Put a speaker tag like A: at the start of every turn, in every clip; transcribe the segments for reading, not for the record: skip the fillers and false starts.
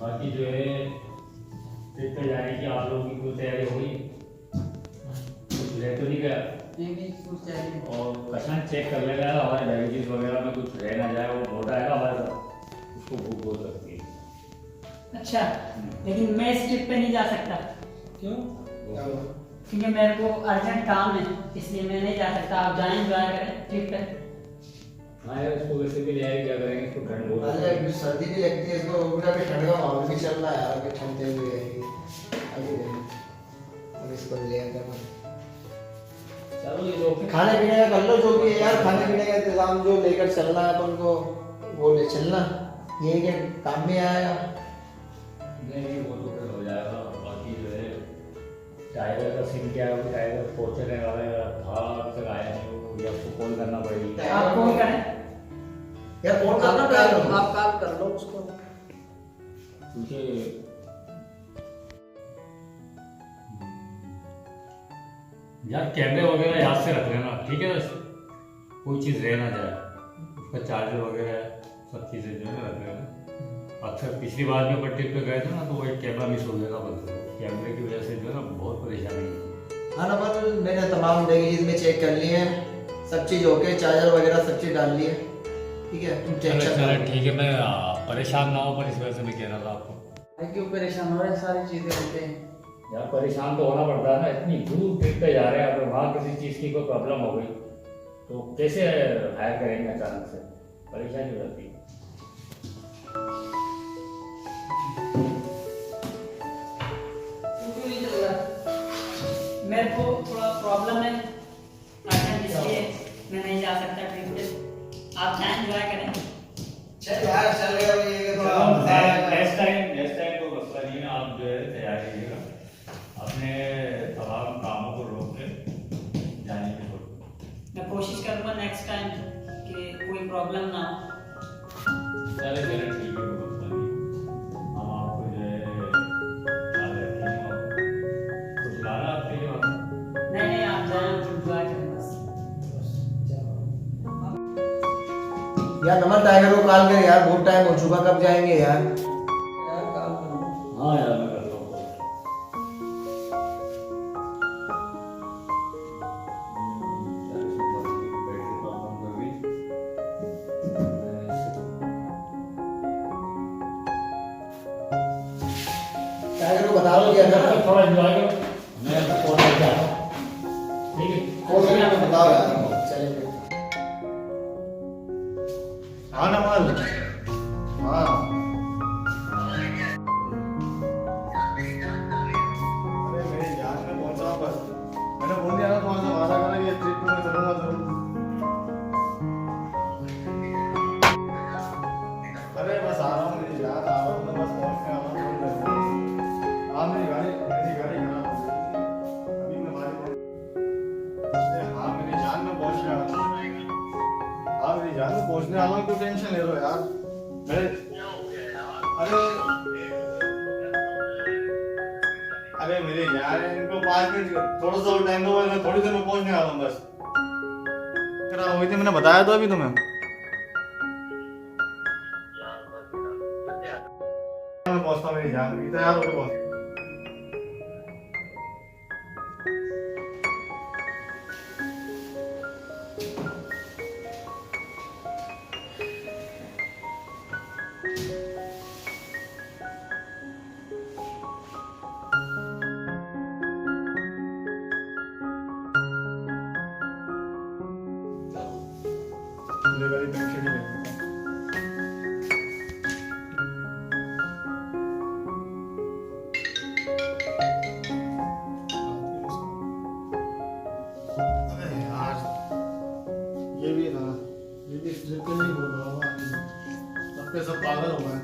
A: बाकी जो है ट्रिप पे जाने की आप लोगों की कोई तैयारी हो गई? कुछ रह तो नहीं गया?
B: नहीं कुछ चाहिए।
A: और कशन चेक कर लेगा हमारे बैगेजेस वगैरह में कुछ रह ना जाए, वो मोटा है ना हमारे साथ, उसको भूख बहुत लगती है।
B: अच्छा, लेकिन मैं इस ट्रिप पे नहीं जा सकता।
C: क्यों?
B: क्योंकि मेरे को अर्जेंट काम है, इसलिए मैं नहीं जा सकता। आप जाएं, एंजॉय करें ट्रिप पे।
A: हाँ यार, इसको वैसे भी ले आए, क्या करेंगे, इसको ठंड बहुत
C: अरे
A: लगती है।
C: सर्दी भी लगती है इसको, उनका भी ठंड का माहौल भी चल रहा है यार, अभी ठंड तेज हुई है अभी अब इसको ले आकर
A: चलो ये लोग
C: खाने पीने का कर लो जो भी है यार, खाने पीने का इंतजाम जो लेकर चलना है अपन को वो ले चलना, ये के काम में आएगा।
A: नहीं, वो तो फिर हो जाएगा। बाकी जो है टाइगर का सीन क्या है, टाइगर पहुंचने वाला है, था अभी तक आया नहीं, वो या उसको कॉल करना पड़ेगी।
B: आप कॉल करें
C: यार फोन करना
B: आप
C: पड़ेगा,
B: आप कॉल कर लो उसको।
A: क्योंकि यार कैमरे वगैरह याद से रख लेना, ठीक है ना, कोई चीज़ रह ना जाए, उसका चार्जर वगैरह सब चीज़ें जो है ना रख लेना। अक्सर पिछली बार में अपन ट्रिप पे गए थे ना, तो वो एक कैमरा मिस हो गया था बस, कैमरे की वजह से जो है ना बहुत परेशानी हुई।
C: हाँ नंबर मैंने तमाम बैगेज में चेक कर लिए हैं, सब चीज़ ओके, चार्जर वगैरह सब चीज़ डाल ली है, ठीक है तुम टेंशन
A: चलो
C: मत लो।
A: ठीक है, मैं परेशान ना हो, पर इस वजह से मैं कह रहा था आपको।
B: क्यों परेशान हो रहे हैं? सारी चीजें होते हैं।
A: यार परेशान तो होना पड़ता है ना, इतनी दूर ट्रिप पे जा रहे हैं, अगर वहाँ किसी चीज़ की कोई प्रॉब्लम हो गई तो कैसे हायर करेंगे, अचानक से परेशानी हो जाती है।
B: क्यों नहीं चल रहा? मेरे को थोड़ा प्रॉब्लम है अर्जेंट, इसलिए मैं नहीं जा सकता ट्रिप पे। आप जाएं, एंजॉय करें।
C: चल यार चल गया ये थोड़ा
A: नेक्स्ट टाइम कोई मसला नहीं है, आप जो है तैयार रहिएगा, अपने तमाम कामों को रोक के जाने की सोच।
B: मैं कोशिश करूंगा नेक्स्ट टाइम कि कोई प्रॉब्लम ना हो।
A: चले चले ठीक है, कोई मसला नहीं, हम आपको जो है ख्याल रखेंगे, और कुछ लाना आपके लिए वहाँ?
B: नहीं आप जाएं, एंजॉय करें बस।
C: यार नंबर टाइगर को कॉल कर यार, बहुत टाइम हो चुका, कब जाएंगे यार?
B: यार कॉल करो।
A: हाँ यार मैं कर रहा हूँ। बैटरी प्रॉब्लम कर गई,
C: टाइगर को बता दो क्या करना,
A: थोड़ा एंजॉय करो, मैं फोन करके आता हूँ, ठीक है?
C: फोन करके बताओ यार, चलें फिर। हाँ नमल, हाँ
D: अरे मेरी जान में पहुंचा बस, मैंने बोल दिया ना तुम्हारे से वादा करा कि ट्रिप में मैं चलूंगा जरूर। अरे बस आ रहा हूँ, मेरी याद आ रहा हूँ, तो बस पहुंच गया हूँ, थोड़ी देर में। हाँ मेरी गाड़ी खराब हो गई थी, अभी मैं अरे हाँ मेरी जान में पहुंच गया हूँ। हाँ मेरी जान में पहुंचने वाला हूँ, क्यों टेंशन ले रहे हो यार? मेरे अरे अरे मेरे यार इनको 5 मिनट थोड़ा सा और टाइम दो, मैं थोड़ी देर में पहुंचने वाला हूँ बस। खराब हुई थी, मैंने बताया तो अभी तुम्हें। मैं पहुंचता हूँ, मेरी जान भी तैयार होकर पहुंच। मेरे गाड़ी टेंशन ही नहीं। अरे यार ये भी ना, ये भी ट्रिप के लिए बोल रहा हूँ, सब पे सब पागल हो गए।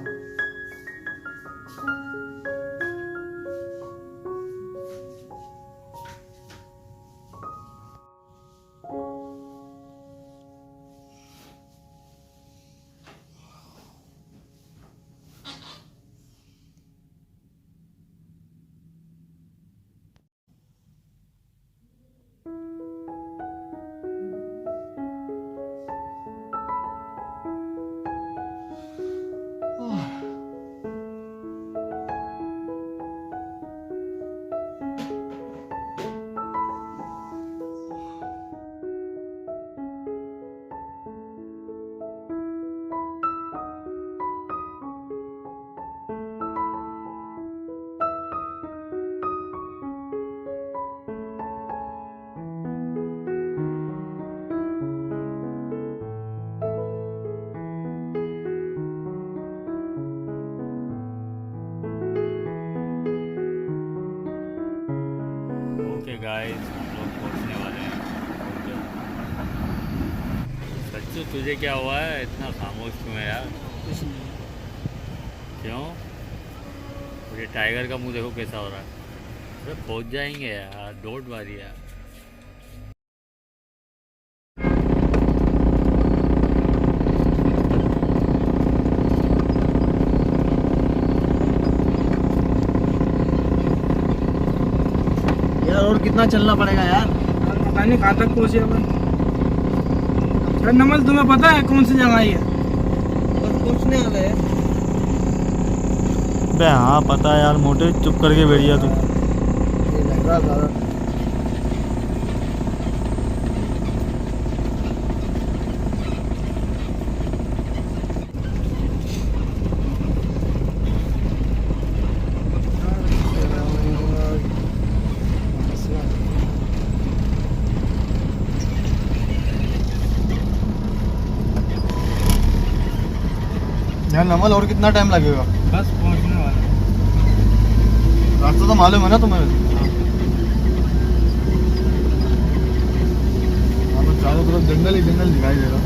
A: गाइस हम लोग पहुंचने वाले हैं बहुत जल्द। सच्चू तुझे क्या हुआ है, इतना खामोश क्यों है यार?
B: कुछ नहीं।
A: क्यों? मुझे टाइगर का मुंह देखो कैसा हो रहा है। अरे पहुंच जाएंगे यार, डोंट वरी यार।
C: यार और कितना चलना पड़ेगा यार?
E: पता नहीं कहाँ तक पहुँचे अपन। अरे नमल तुम्हें पता है कौन सी जगह है?
C: बस पहुंचने वाले हैं।
D: बे हाँ पता है यार मोटे, चुप करके बैठिया तू।
C: ये लग रहा था।
D: यार नमल और कितना टाइम लगेगा?
E: बस पहुँचने वाला।
D: रास्ता तो मालूम है ना तुम्हें? हाँ तो चारों तरफ जंगल ही जंगल दिखाई दे रहा।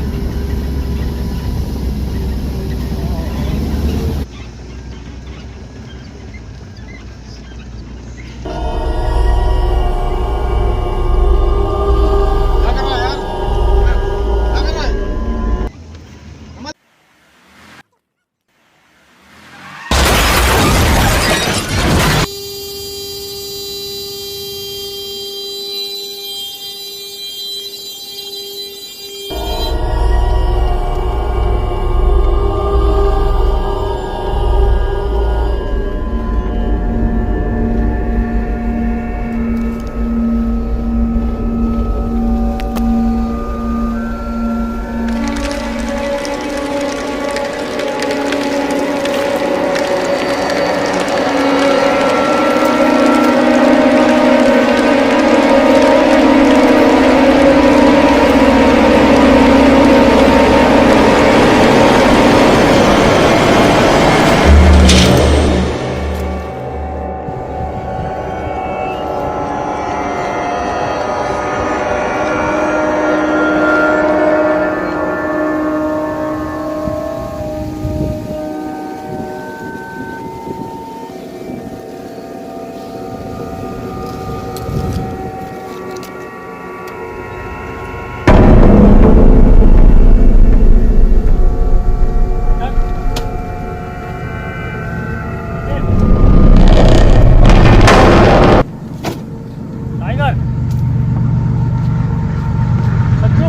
A: टाइगर, सच्चू,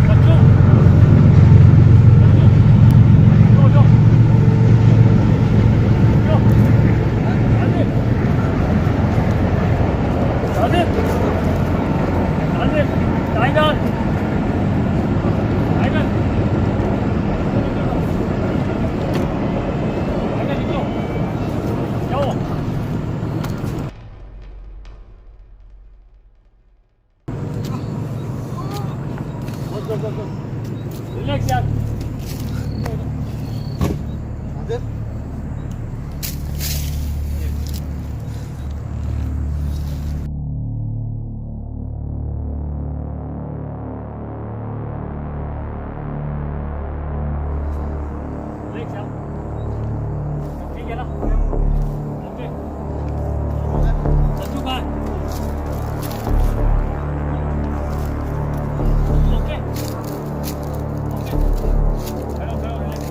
A: सच्चू, सच्चू, जो, जो, Rajiv, Rajiv, Rajiv, Tiger, Tiger, Tiger निकलो, क्या हुआ? रिलैक्स यार। रिलैक्स यार। ठीक है ना? ओके। सच्चू कहाँ है? ओके। ओके। खड़ो खड़ो रिलैक्स।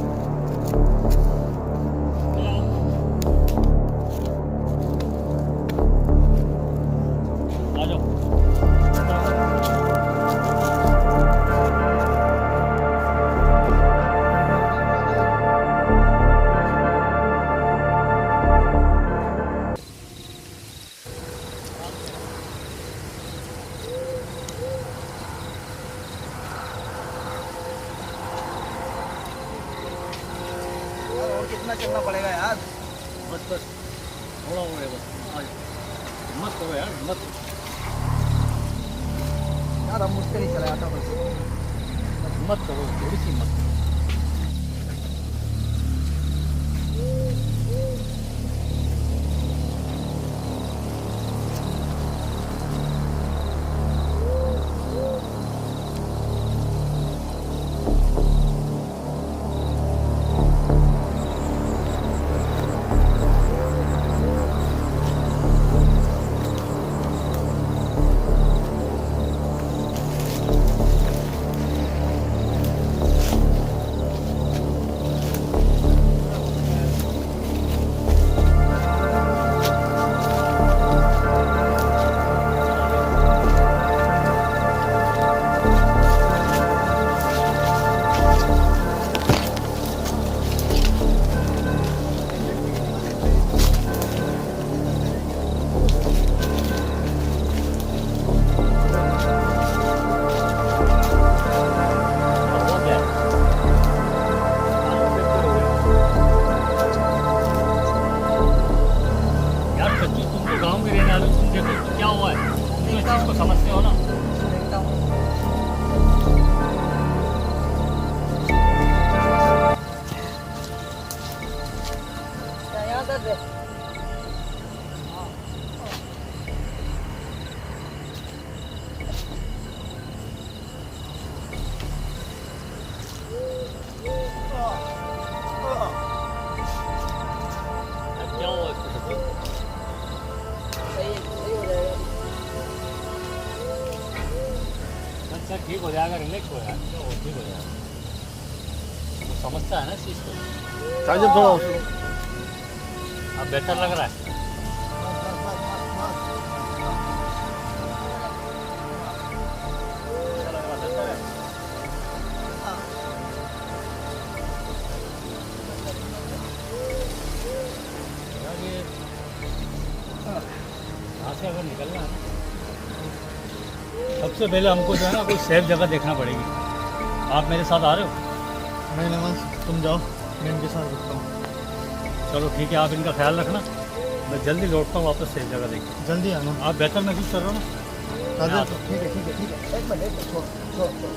A: आ जाओ।
C: यार और कितना चलना पड़ेगा यार?
A: बस बस थोड़ा हो गया बस। आ जाओ। हिम्मत करो यार, हिम्मत करो।
C: यार अब मुझसे नहीं चला जाता बस।
A: हिम्मत करो, थोड़ी सी हिम्मत करो।
B: देखता हूँ।
A: इसको समझते हो ना?
B: देखता हूँ। क्या यहाँ दर्द है?
A: क्या हुआ इसको?
B: सही हो जाएगा।
A: अच्छा ठीक हो जाएगा, रिलैक्स हो जाएगा, वो ठीक हो जाएगा। वो समझता है ना इस चीज़ को।
D: चार्जर थोड़ा उसको
A: अब बेहतर लग रहा है। यार ये यहाँ से अगर निकलना है ना, सबसे पहले हमको जो है ना कोई सेफ जगह देखना पड़ेगी। आप मेरे साथ आ रहे हो?
D: नहीं नमन तुम जाओ, मैं इनके साथ रुकता हूँ।
A: चलो ठीक है, आप इनका ख्याल रखना, मैं जल्दी लौटता हूँ वापस सेफ जगह देख के।
D: जल्दी आना।
A: आप बेहतर महसूस कर रहे हो ना?
D: चार्जर
C: ठीक है ठीक है ठीक है, एक मिनट छोड़ छोड़ छोड़।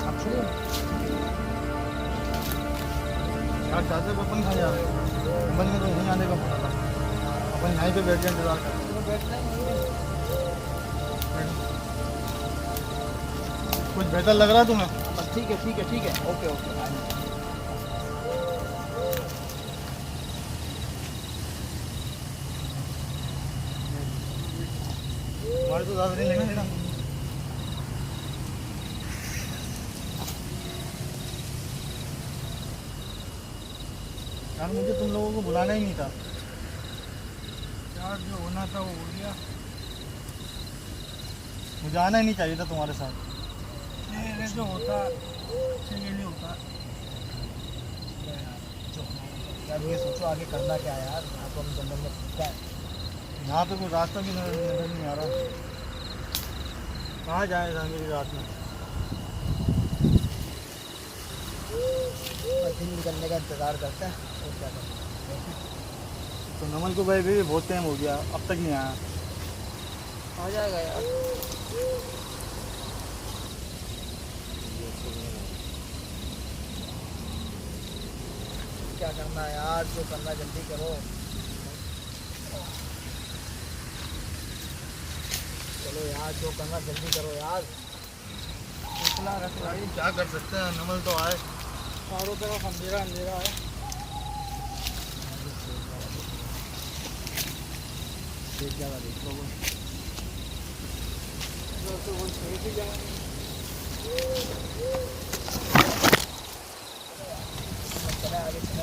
C: अब छोड़ो।
D: यार चार्जर अपन कहाँ जा रहे हैं? अपन में तो यहीं आने का बोला था। अपन यहीं पे बैठ के इंतजार कर रहे हैं। कुछ बेहतर लग रहा है तुम्हें?
C: ठीक है ठीक है ठीक है, ओके ओके।
D: हमारे तो ज़्यादा नहीं लगेगा ना। यार मुझे तुम लोगों को बुलाना ही नहीं था।
E: यार जो होना था वो हो गया।
D: मुझे आना ही नहीं चाहिए था तुम्हारे साथ।
E: ये जो होता ये नहीं होता।
C: यार ये सोचो आगे करना क्या है यार, आपको हम जंगल में फंसता है।
D: यहाँ पे कोई रास्ता भी नजर नहीं आ रहा। कहाँ जाए मेरी रात में?
C: बस दिन निकलने का इंतजार करते हैं और क्या करते हैं।
D: तो नमन को भाई भी बहुत टाइम हो गया, अब तक नहीं आया।
B: हो जाएगा यार।
C: क्या करना है यार, जो करना जल्दी करो। चलो यार, जो करना जल्दी करो यार।
D: क्या कर सकते हैं, नमल तो आए।
E: चारों तरफ अंधेरा अंधेरा है।
C: देख जगह देख लो वो।
E: तो वो सही भी जगह नहीं।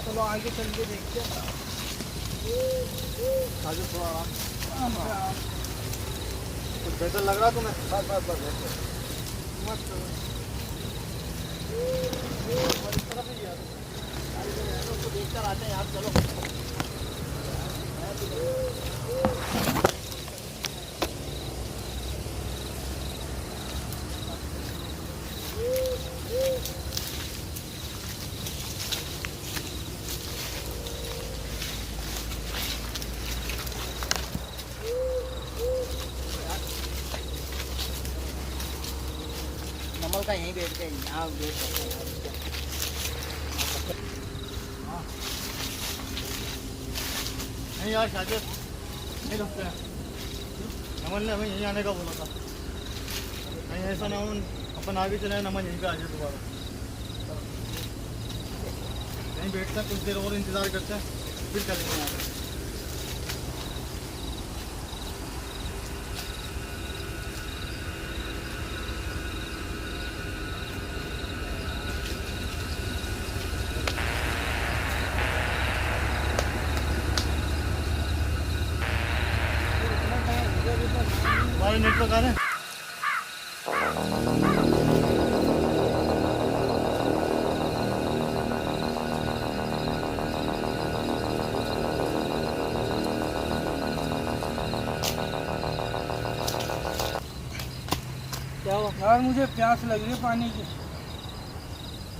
E: चलो आगे चल के देखते हैं।
D: आगे थोड़ा आराम। कुछ बेहतर लग रहा तुम्हें?
C: बस बस बस
E: मस्त
C: उसको देख कर आते हैं यार, चलो। नमल का यहीं बैठ के यहाँ वेट करते हैं यार।
D: नहीं यार शायद नहीं रुकते हैं। नमन ने हमें यहीं आने का बोला था। कहीं ऐसा ना हो अपन आगे चले, नमन यहीं पे आ जाए दोबारा। यहीं बैठते हैं, कुछ देर और इंतज़ार करते हैं, फिर चलेंगे यहाँ पे। हमारा नेटवर्क आ रहा है।
E: क्या हुआ यार? मुझे प्यास लग रही है पानी की।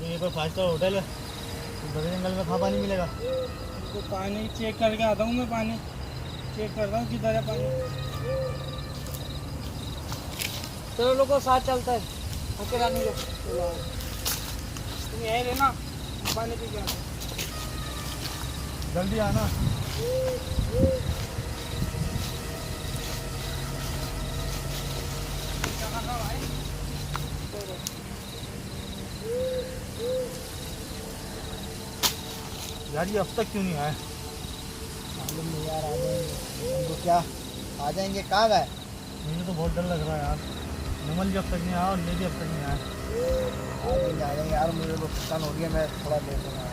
D: ये कोई 5 स्टार होटल है, बड़े जंगल में कहाँ पानी मिलेगा?
E: तो पानी चेक करके आता हूँ मैं, पानी चेक करता हूँ किधर है पानी। चलो लोगों साथ चलता है, अकेला नहीं लो। तुम यहीं रहना, पानी पी के आते हैं।
D: जल्दी आना। यार ये अब तक क्यों नहीं आया?
C: मालूम नहीं यार, आ जाएंगे उनको क्या, आ जाएंगे। कहाँ गए?
D: मुझे तो बहुत डर लग रहा है यार। नमल भी अब तक नहीं आया और ये भी अब तक नहीं आया।
C: आ जाएंगे यार, मुझे तो थकान हो रही है, मैं थोड़ा देर लूँगा।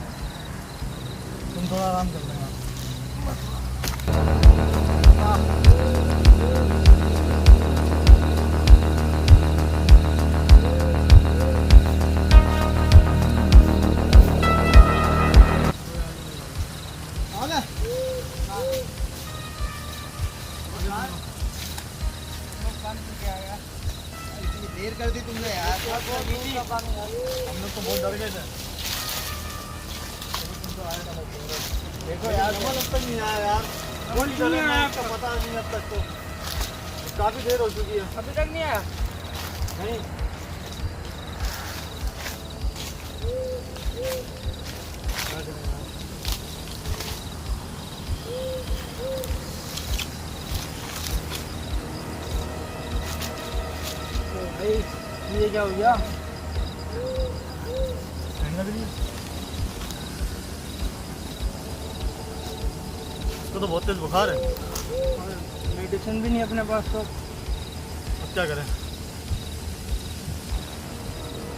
D: तुम थोड़ा आराम कर लेना।
C: इतनी देर कर दी तुमने यार।
D: हम लोग तो बहुत डर गए थे। देखो यार, नमल अब तक नहीं आया यार।
E: नमल क्यों नहीं आया?
D: आपका पता नहीं अब तक तो। काफी देर हो चुकी है।
E: अभी तक नहीं आया?
D: नहीं।
E: भाई ये क्या हो गया?
D: इसको तो बहुत तेज बुखार है।
E: मेडिसिन भी नहीं अपने पास, तो
D: अब क्या करें?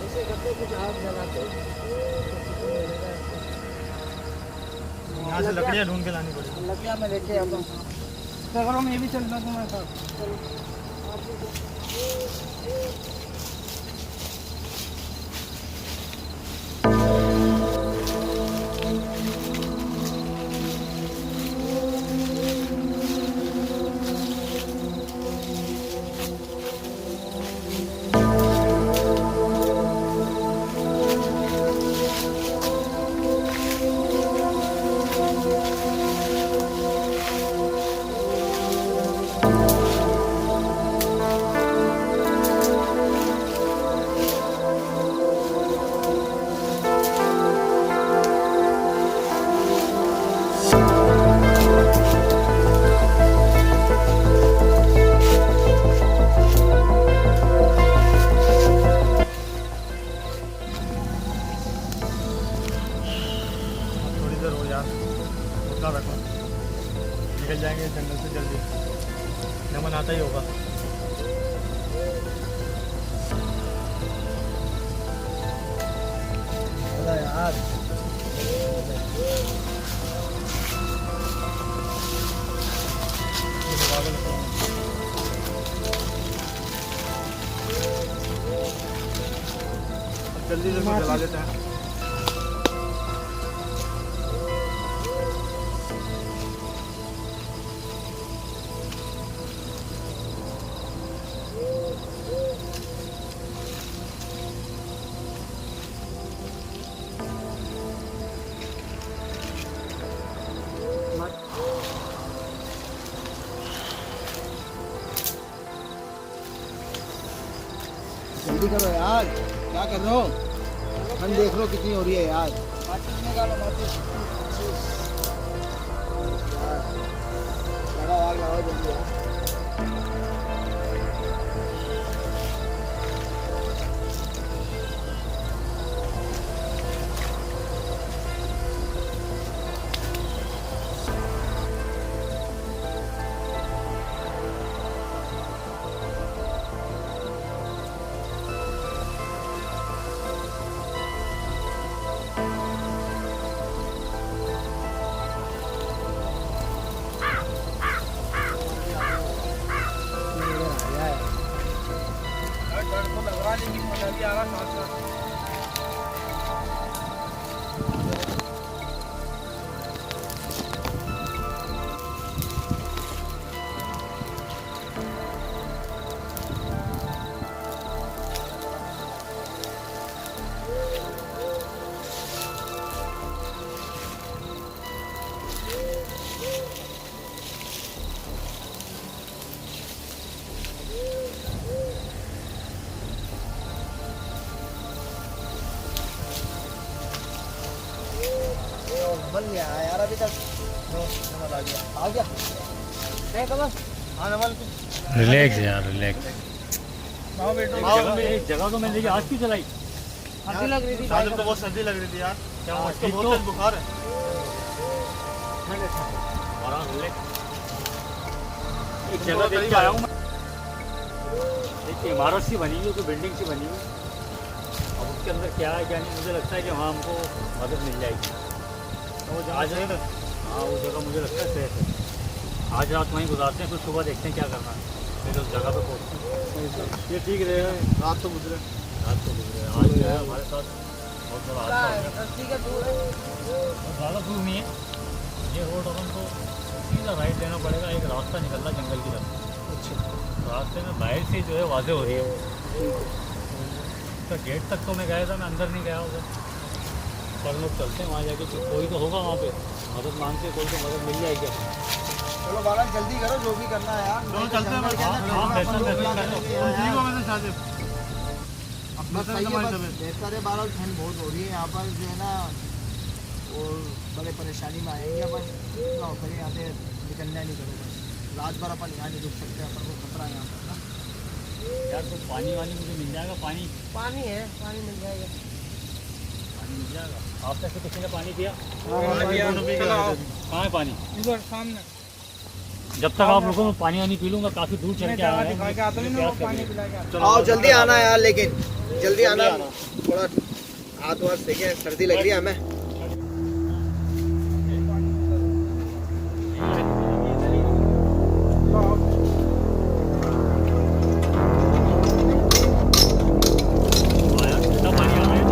E: ऐसे करते कुछ आग जलाते।
D: यहाँ से लकड़ियाँ ढूंढ के लानी पड़ेगी।
E: लकड़ियाँ मैं लेके आता हूँ। चलो मैं भी चलता हूँ तुम्हारे साथ। चलो
D: निकल जाएंगे जंगल से जल्दी। नमन आता ही होगा।
C: पता यार,
D: जल्दी से जला देते हैं।
C: जल्दी करो यार, क्या कर रहे हो? ठंड देख लो कितनी हो रही है यार।
E: माचिस निकालो, माचिस।
C: लगाओ आग लगाओ जल्दी यार। नमन नहीं आया यार अभी तक। नमन आ गया
E: नहीं कमल
D: हाँ नमल
A: रिलैक्स यार रिलैक्स।
E: आओ बेटो
A: एक जगह तो मैंने देखी आज क्यों चलाई?
E: सर्दी लग रही थी
D: साजन तो बहुत सर्दी लग रही थी यार।
A: क्या
D: आज तो
A: ठीक
D: बहुत
A: तो?
D: तेज बुखार है।
A: आराम रिलैक्स। एक जगह देख के आया हूँ मैं, एक इमारत सी बनी हुई, कोई बिल्डिंग सी बनी हुई। अब उसके अंदर क्या है क्या नहीं, मुझे लगता है कि वहाँ हमको मदद मिल जाएगी।
D: तो वो जहाँ से
A: हाँ वो जगह मुझे लगता है सेफ है। आज रात वहीं गुजारते हैं, फिर सुबह देखते हैं क्या करना है, फिर उस जगह पे पहुँचते हैं।
D: ये ठीक रहेगा। रात तो गुजरे।
A: रात को गुजरे, आज जो है हमारे साथ बहुत बड़ा हादसा हो गया।
E: ठीक है दूर है
A: और ज़्यादा दूर नहीं है, ये रोड अपन को सीधा राइट लेना पड़ेगा। एक रास्ता निकल रहा जंगल की तरफ। अच्छा रास्ते में बाहर से जो है वाज़ेह हो रही है। उसका गेट तक तो मैं गया था, मैं अंदर नहीं गया उधर। पर लोग चलते हैं वहाँ जाके, कोई तो होगा वहाँ पे, मदद मांगते, कोई तो मदद मिल जाएगी।
C: चलो बालक जल्दी करो जो भी करना है यार।
D: चलो चलते हैं।
C: जंगल के अंदर
A: हाँ,
C: अपन
A: बेहतर,
C: लोग
A: बेहतर,
C: क्या
A: बेहतर।
C: करेंगे यार?
D: ठीक हो वैसे साजिद।
C: बस सही है, बस बेहतर है बालक। ठंड बहुत हो रही है यहाँ पर जो है ना, और बड़े परेशानी में आएंगे अपन। क्या करें यहाँ से निकलना नहीं करो, बस रात भर अपन यहाँ नहीं रुक सकते, अपन को खतरा है यहाँ पर ना।
A: यार कुछ पानी वानी मुझे मिल जाएगा? पानी
E: पानी है पानी मिल जाएगा
A: पानी मिल जाएगा। आप कैसे किसी ने पानी दिया?
E: चलो आओ
A: कहाँ है पानी?
E: इधर सामने
A: जब तक आप रुको मैं पानी वानी पी लूँगा। काफ़ी दूर चल के आया है,
E: दिखा के आता हूँ ना पानी पिला के
C: आओ जल्दी आना यार, लेकिन जल्दी आना। थोड़ा हाथ वाथ सेके, सर्दी लग रही है हमें।
A: ठंडा पानी आ रहा है।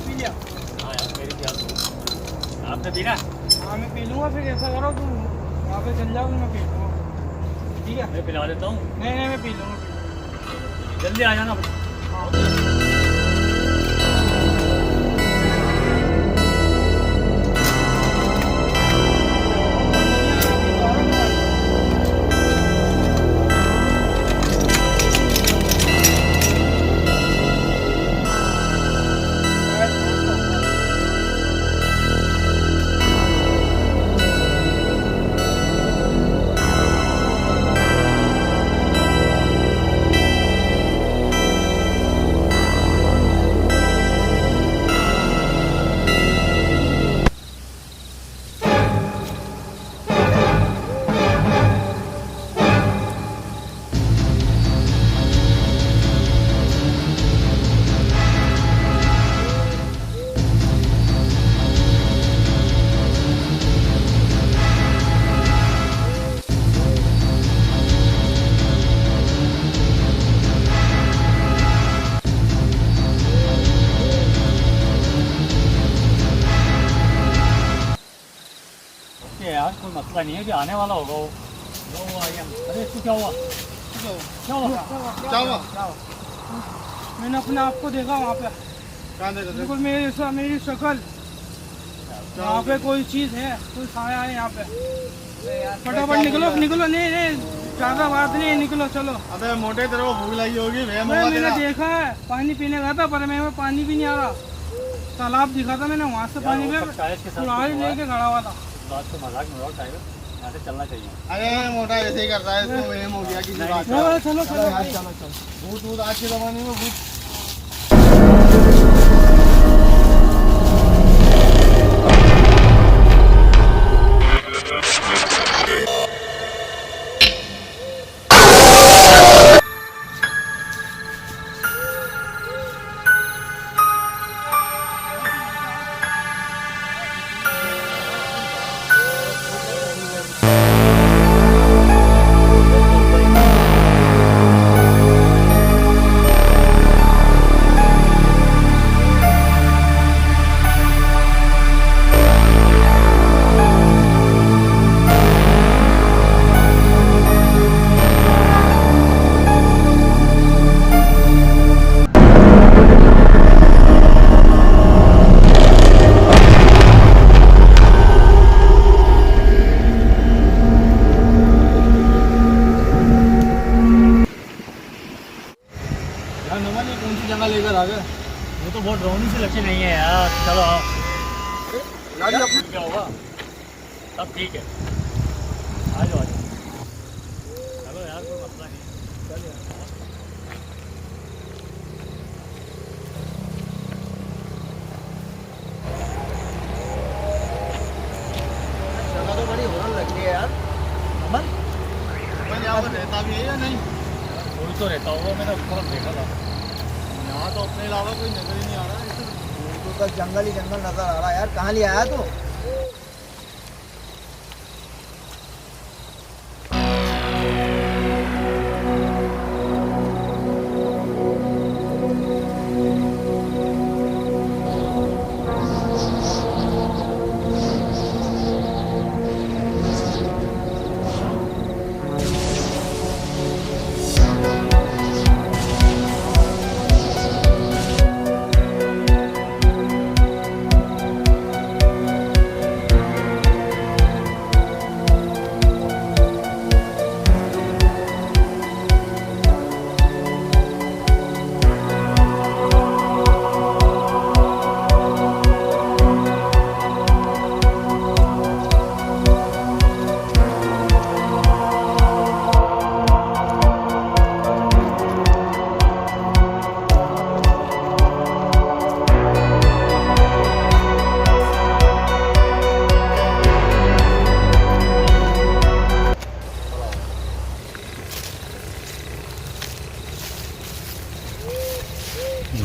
E: पी लिया
A: हाँ यार मेरी क्या आपने पीना?
E: हाँ मैं पी लूँगा। फिर ऐसा करो तुम वहाँ पे चल जाओ, मैं पी लूँगा। ठीक है
A: मैं पिला देता हूँ,
E: नहीं मैं पी लूँगा।
A: जल्दी आ जाना। यार कोई मसला नहीं है कि आने वाला होगा वो आ गया। अरे इसको क्या हुआ? क्या हुआ?
D: क्या हुआ?
E: मैंने अपने आप को देखा वहाँ पे,
D: कहाँ देखा?
E: बिल्कुल मेरी शक्ल। यहाँ पे कोई चीज़ है, कोई साया है यहाँ पे। फटाफट निकलो निकलो। नहीं ज़्यादा बात नहीं है, निकलो चलो।
D: अबे मोटे तेरे को भूख लगी होगी।
E: मैंने देखा है, पानी पीने गया था पर मैं पानी भी नहीं आ रहा। तालाब दिखा था मैंने, वहाँ से पानी में कुल्हाड़ी लेके खड़ा हुआ था।
A: बात तो मजाक में टाइगर, यहाँ से चलना चाहिए।
D: अरे मोटा ऐसे ही करता है, इसको वहम हो गया किसी बात का।
E: चलो चलो
D: भूत आज के जमाने में भूत
C: आगे।
A: वो तो बहुत रोनी से लक्ष्य नहीं है यार, चलो आओ।
C: गाड़ी अपनी
A: क्या होगा, सब ठीक है, आ जाओ आ जाओ, चलो यार कोई मसला नहीं है।
C: जगह तो बड़ी होने लगी है यार। अमन
D: अपन यहाँ पर रहता भी है या नहीं?
A: कोई तो रहता होगा, मैंने थोड़ा देखा था।
D: यहाँ तो अपने अलावा कोई नजर ही नहीं आ रहा है।
C: तो बस जंगल ही जंगल नजर आ रहा है यार। कहाँ ले आया तू?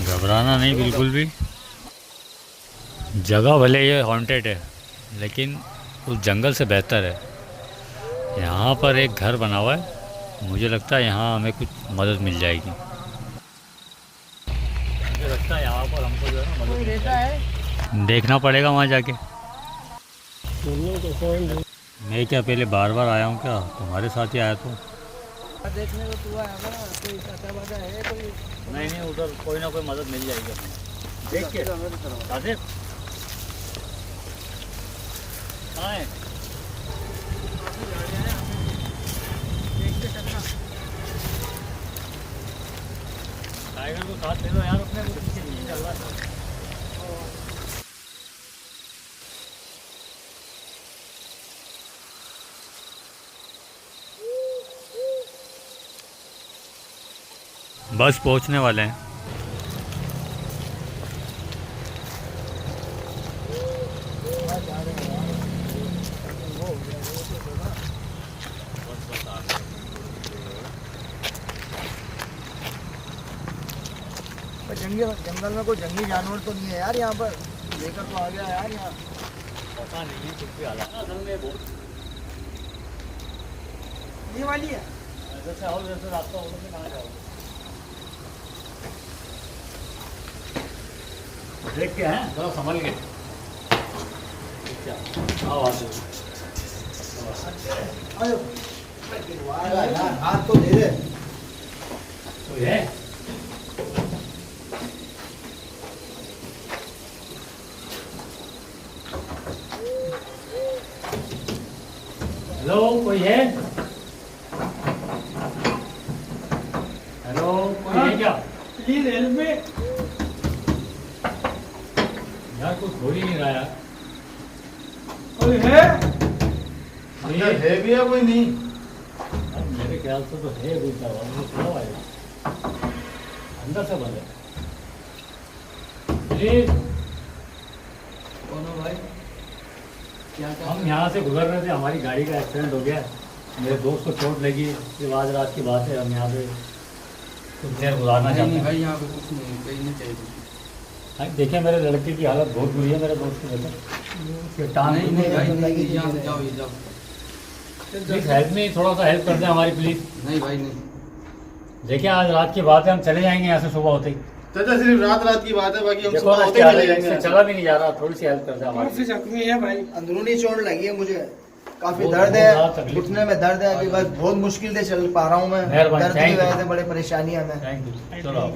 A: घबराना नहीं बिल्कुल भी। जगह भले ये हॉन्टेड है, लेकिन उस जंगल से बेहतर है। यहाँ पर एक घर बना हुआ है, मुझे लगता है यहाँ हमें कुछ मदद मिल जाएगी। मुझे लगता है यहाँ पर हमको जो है ना मदद मिल जाएगी। देखना पड़ेगा वहाँ जाके। मैं क्या पहले बार बार आया हूँ क्या? तुम्हारे साथ ही आया तो
C: देखने को तू आया ना, कोई चाचा वाचा है कोई?
A: नहीं, उधर कोई ना कोई मदद मिल जाएगी हमें। देख के आसिफ कहाँ है? टाइगर को साथ दे दो यार, अपने वो पीछे नहीं चल रहा है। बस पहुंचने वाले हैं।
C: जंगल में कोई जंगली जानवर तो नहीं है यार यहाँ पर? लेकर तो आ गया यार यहाँ।
A: पता नहीं कुछ भी हालात ना असल में बहुत
E: ये वाली है।
A: जैसे आओ, जैसे रास्ता होगा तो कहाँ जाओगे? देख के हैं, थोड़ा संभल के। क्या आओ आ जाओ।
C: यार हाथ तो दे दे।
A: कोई है? हेलो, कोई है? हेलो, कोई है क्या?
E: Please help me.
A: यार कुछ हो ही नहीं रहा यार।
E: कोई है?
D: अंदर है भी या कोई नहीं?
A: यार मेरे ख्याल से तो है बोलता हुआ, मुझे थोड़ा आएगा अंदर से बंद है। प्लीज,
C: कौन हो भाई? क्या
A: हम यहाँ से गुजर रहे थे, हमारी गाड़ी का एक्सीडेंट हो गया। मेरे दोस्त को चोट लगी, ये आज रात की बात है। हम यहाँ पे कुछ देर गुजारना चाहते हैं।
F: भाई यहाँ पे कुछ नहीं, कहीं नहीं चाहिए।
A: हाँ, देखिए मेरे लड़के की हालत बहुत बुरी है, मेरे दोस्त की वजह। टांग
F: नहीं नहीं भाई नहीं, यहाँ से जाओ, ये जाओ।
A: प्लीज हेल्प में, थोड़ा सा हेल्प कर दें हमारी प्लीज।
F: नहीं भाई नहीं।
A: देखिए आज रात की बात है, हम चले जाएंगे यहाँ से सुबह होते ही।
D: चाचा सिर्फ रात की बात है, बाकी हम
A: देखो
D: सुबह
A: ना,
D: होते ही चले जाएंगे।
A: चला भी नहीं जा रहा, थोड़ी सी हेल्प कर दे
E: कौन
A: हमारी।
E: सी जख्मी है भाई?
C: अंदरूनी चोट लगी है मुझे, काफी
A: बहुत-
C: दर्द
A: बहुत ज़्यादा
C: है,
A: तकलीफ
C: घुटने में दर्द है। अभी बस बहुत मुश्किल से चल पा रहा हूँ मैं।
A: मेहरबानी,
C: दर्द की
A: thank you।
C: वजह से बड़े परेशानी है मैं।
A: थैंक यू, चलो आओ।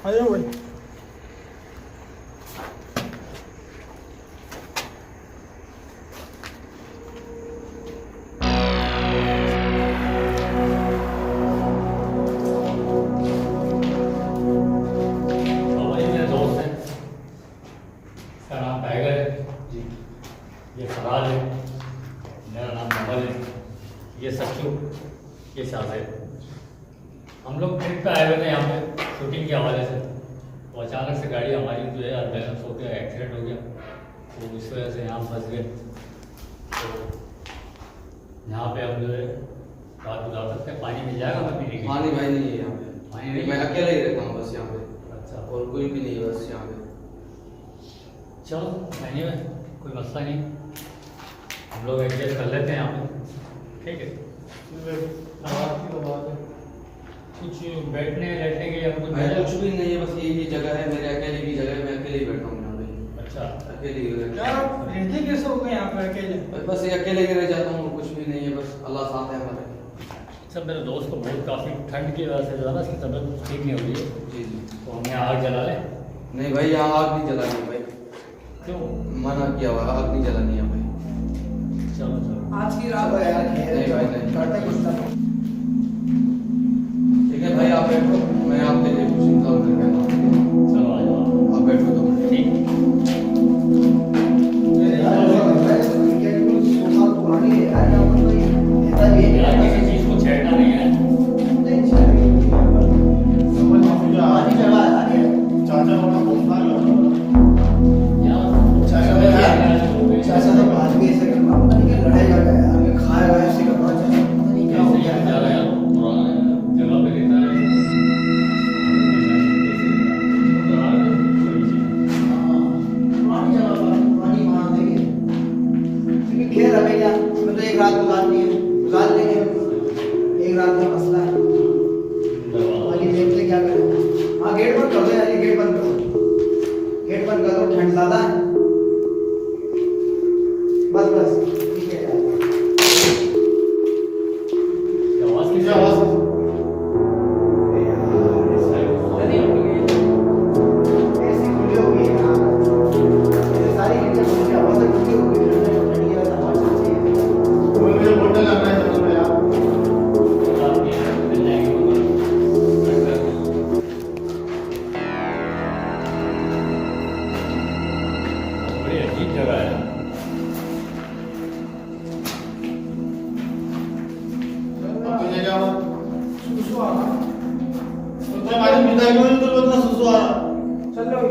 E: आ जाओ भाई।
A: माहौल है। ये सच्चू, ये शाहजेब, हम लोग ट्रिप पे आए हुए थे यहाँ पे शूटिंग के हवाले से। तो अचानक से गाड़ी हमारी जो है अनबैलेंस हो गया, एक्सीडेंट हो गया, तो इस वजह से यहाँ फंस गए। तो यहाँ पे हम जो है रात गुजार सकते हैं। पानी मिल जाएगा हमें पीने के लिए?
F: पानी भाई नहीं है यहाँ पे।
A: पानी नहीं?
F: मैं अकेला ही रहता हूँ बस यहाँ पे,
A: अच्छा,
F: और कोई भी नहीं है बस यहाँ पे।
A: चलो नहीं में कोई मसला नहीं, हम लोग एडजस्ट कर लेते हैं यहाँ पे, ठीक है। कुछ बैठने लेटने के लिए कुछ
F: भाई कुछ भी नहीं है, बस यही जगह है, मेरे अकेले की जगह है, मैं अकेले ही बैठा हूँ यहाँ पे।
A: अच्छा,
F: अकेले ही
E: क्या आप रहते कैसे हो गए यहाँ पे अकेले?
F: बस ये अकेले ही रह जाता हूँ, कुछ भी नहीं है, बस अल्लाह साथ है हमारे।
A: सब मेरे दोस्त को बहुत काफ़ी ठंड की वजह से जो है ना उसकी तबीयत ठीक नहीं हो रही है,
F: जी जी।
A: तो हमें आग जला लें।
F: नहीं भाई यहाँ आग नहीं जलानी भाई,
A: क्यों?
F: मना किया हुआ है, आग नहीं जलानी है भाई।
A: चलो चलो,
E: आज की रात
C: चलो यार, खेल
F: नहीं भाई, नहीं।
C: करते कुछ ना।
F: ठीक है भाई आप बैठो, मैं आपके लिए कुछ इंतजाम करके आता हूँ।
A: चलो आ जाओ
F: आप बैठो तो
A: ठीक। यार किसी चीज़ को छेड़ना नहीं है।
D: चाचा वाला फोन था
A: यार जगह पे लेता है।
C: खेल हमें क्या, मैं तो एक रात गुजारनी है, गुजार लेंगे हम। एक रात का मसला है, बाकी देखते क्या करें। हाँ गेट बंद कर दो यार, ये गेट बंद कर दो, गेट बंद कर दो, ठंड ज्यादा है। बस बस ठीक है यार।
A: आवाज़
D: किसी
A: किसी
D: आवाज
A: आवाज़
C: ऐसी खुली होगी यार, ये सारी चीजें खुली आवाज से खुली होगी, ठंडी है हवा चलती है।
D: मुझे बोतल लग रहा है जरूर यार।
A: मिल जाएगी। बड़ी अजीब जगह है।
D: अब तुझे क्या हुआ?
E: सुसु आ रहा।
D: तुझे हमारे पिता क्यों तो इतना सुसु आ रहा?
E: चल रहा हूँ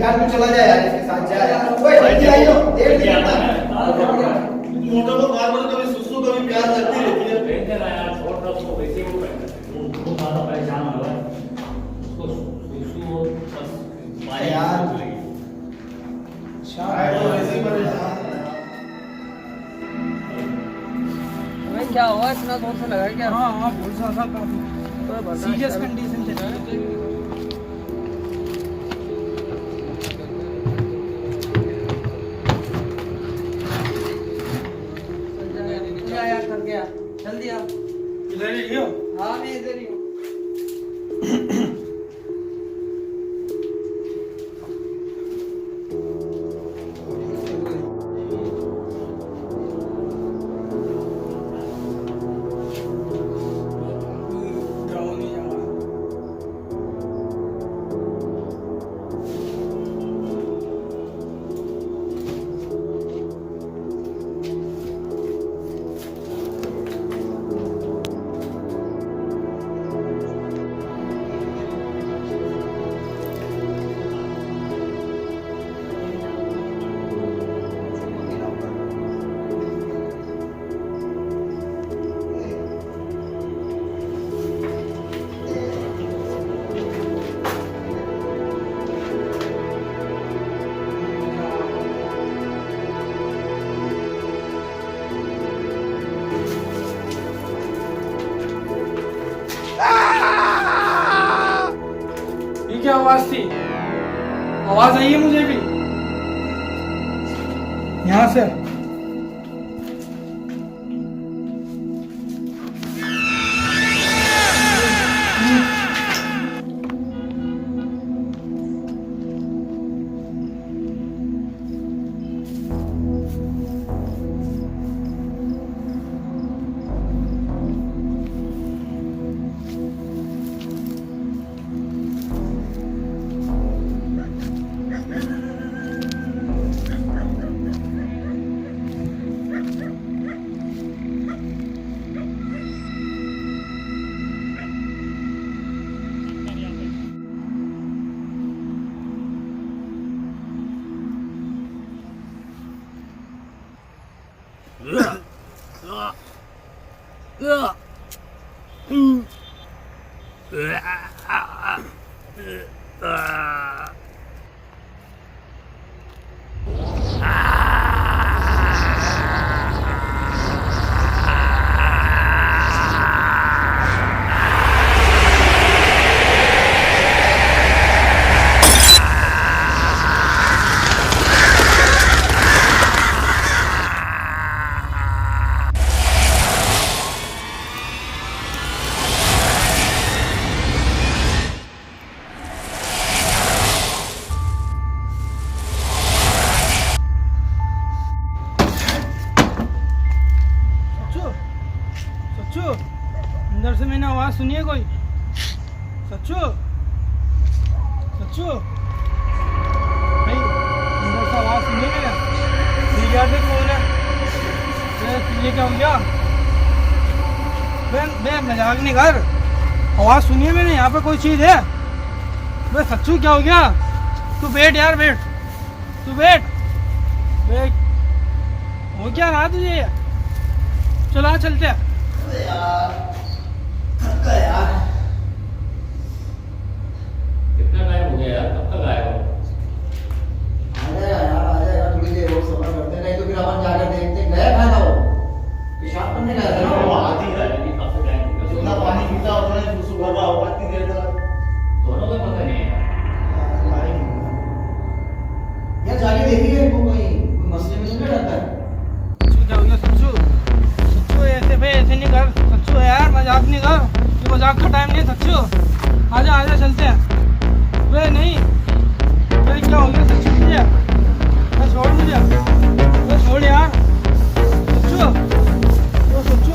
C: यार तू चला जा यार, इसके साथ जा यार। ओए जल्दी आइयो, देर से करता है।
D: मोटा को बार बार कभी सुसु कभी प्यार करती रहती है।
A: रहने रहा यार, छोड़ दो उसको, वैसे ही वो ज़्यादा परेशान हो रहा है। उसको सुसु और बस पानी
C: यार।
A: मिलेगी।
D: शायद वो ऐसे ही परेशान है।
F: हमें क्या हुआ, इतना जोर से लगा क्या?
E: हाँ हाँ बहुत ज़्यादा काफी सीरियस कंडीशन चल रही है।
F: कर गया जल्दी आ।
E: इधर ही हो?
F: हाँ मैं इधर ही हूँ।
E: जाओ नहीं जाओ। ये क्या आवाज थी? आवाज आई है मुझे भी यहाँ से। सच्चू सच्चू अंदर से मैंने आवाज सुनी है कोई? सच्चू सच्चू भाई अंदर से आवाज सुनी है मैंने। ठीक है देख कौन है ये क्या हो गया? बे मजाक नहीं कर, आवाज सुनी है मैंने, यहाँ पे कोई चीज है। बे सच्चू क्या हो गया? तू बैठ यार, बैठ, तू बैठ बैठ। हो क्या रहा तुझे? चलो आज चलते हैं।
A: कितना टाइम हो गया यार, कब तक आए हो?
C: थोड़ी देर और सफर करते हैं, नहीं तो फिर अपन जाकर देखते हैं। गया कहाँ था वो? पेशाब करने गया था ना
D: वो
C: वो?
D: आती है
A: काफी टाइम हो गया।
D: जितना पानी पीता उतना ही सुसु कर रहा होगा इतनी देर तक।
A: दोनों का पता नहीं है।
C: यार जाके देखिए इनको, कोई मसले में नहीं रहता है।
E: सच्चू क्या हो गया? सच्चू सच्चू ऐसे भाई ऐसे नहीं कर सच्चू यार, मजाक नहीं कर, ये मजाक का टाइम नहीं है सच्चू। आजा आजा चलते हैं। वे नहीं वे क्या हो गया सच्चू तुझे? मैं छोड़ मुझे, वे छोड़ यार सच्चू, वो सच्चू।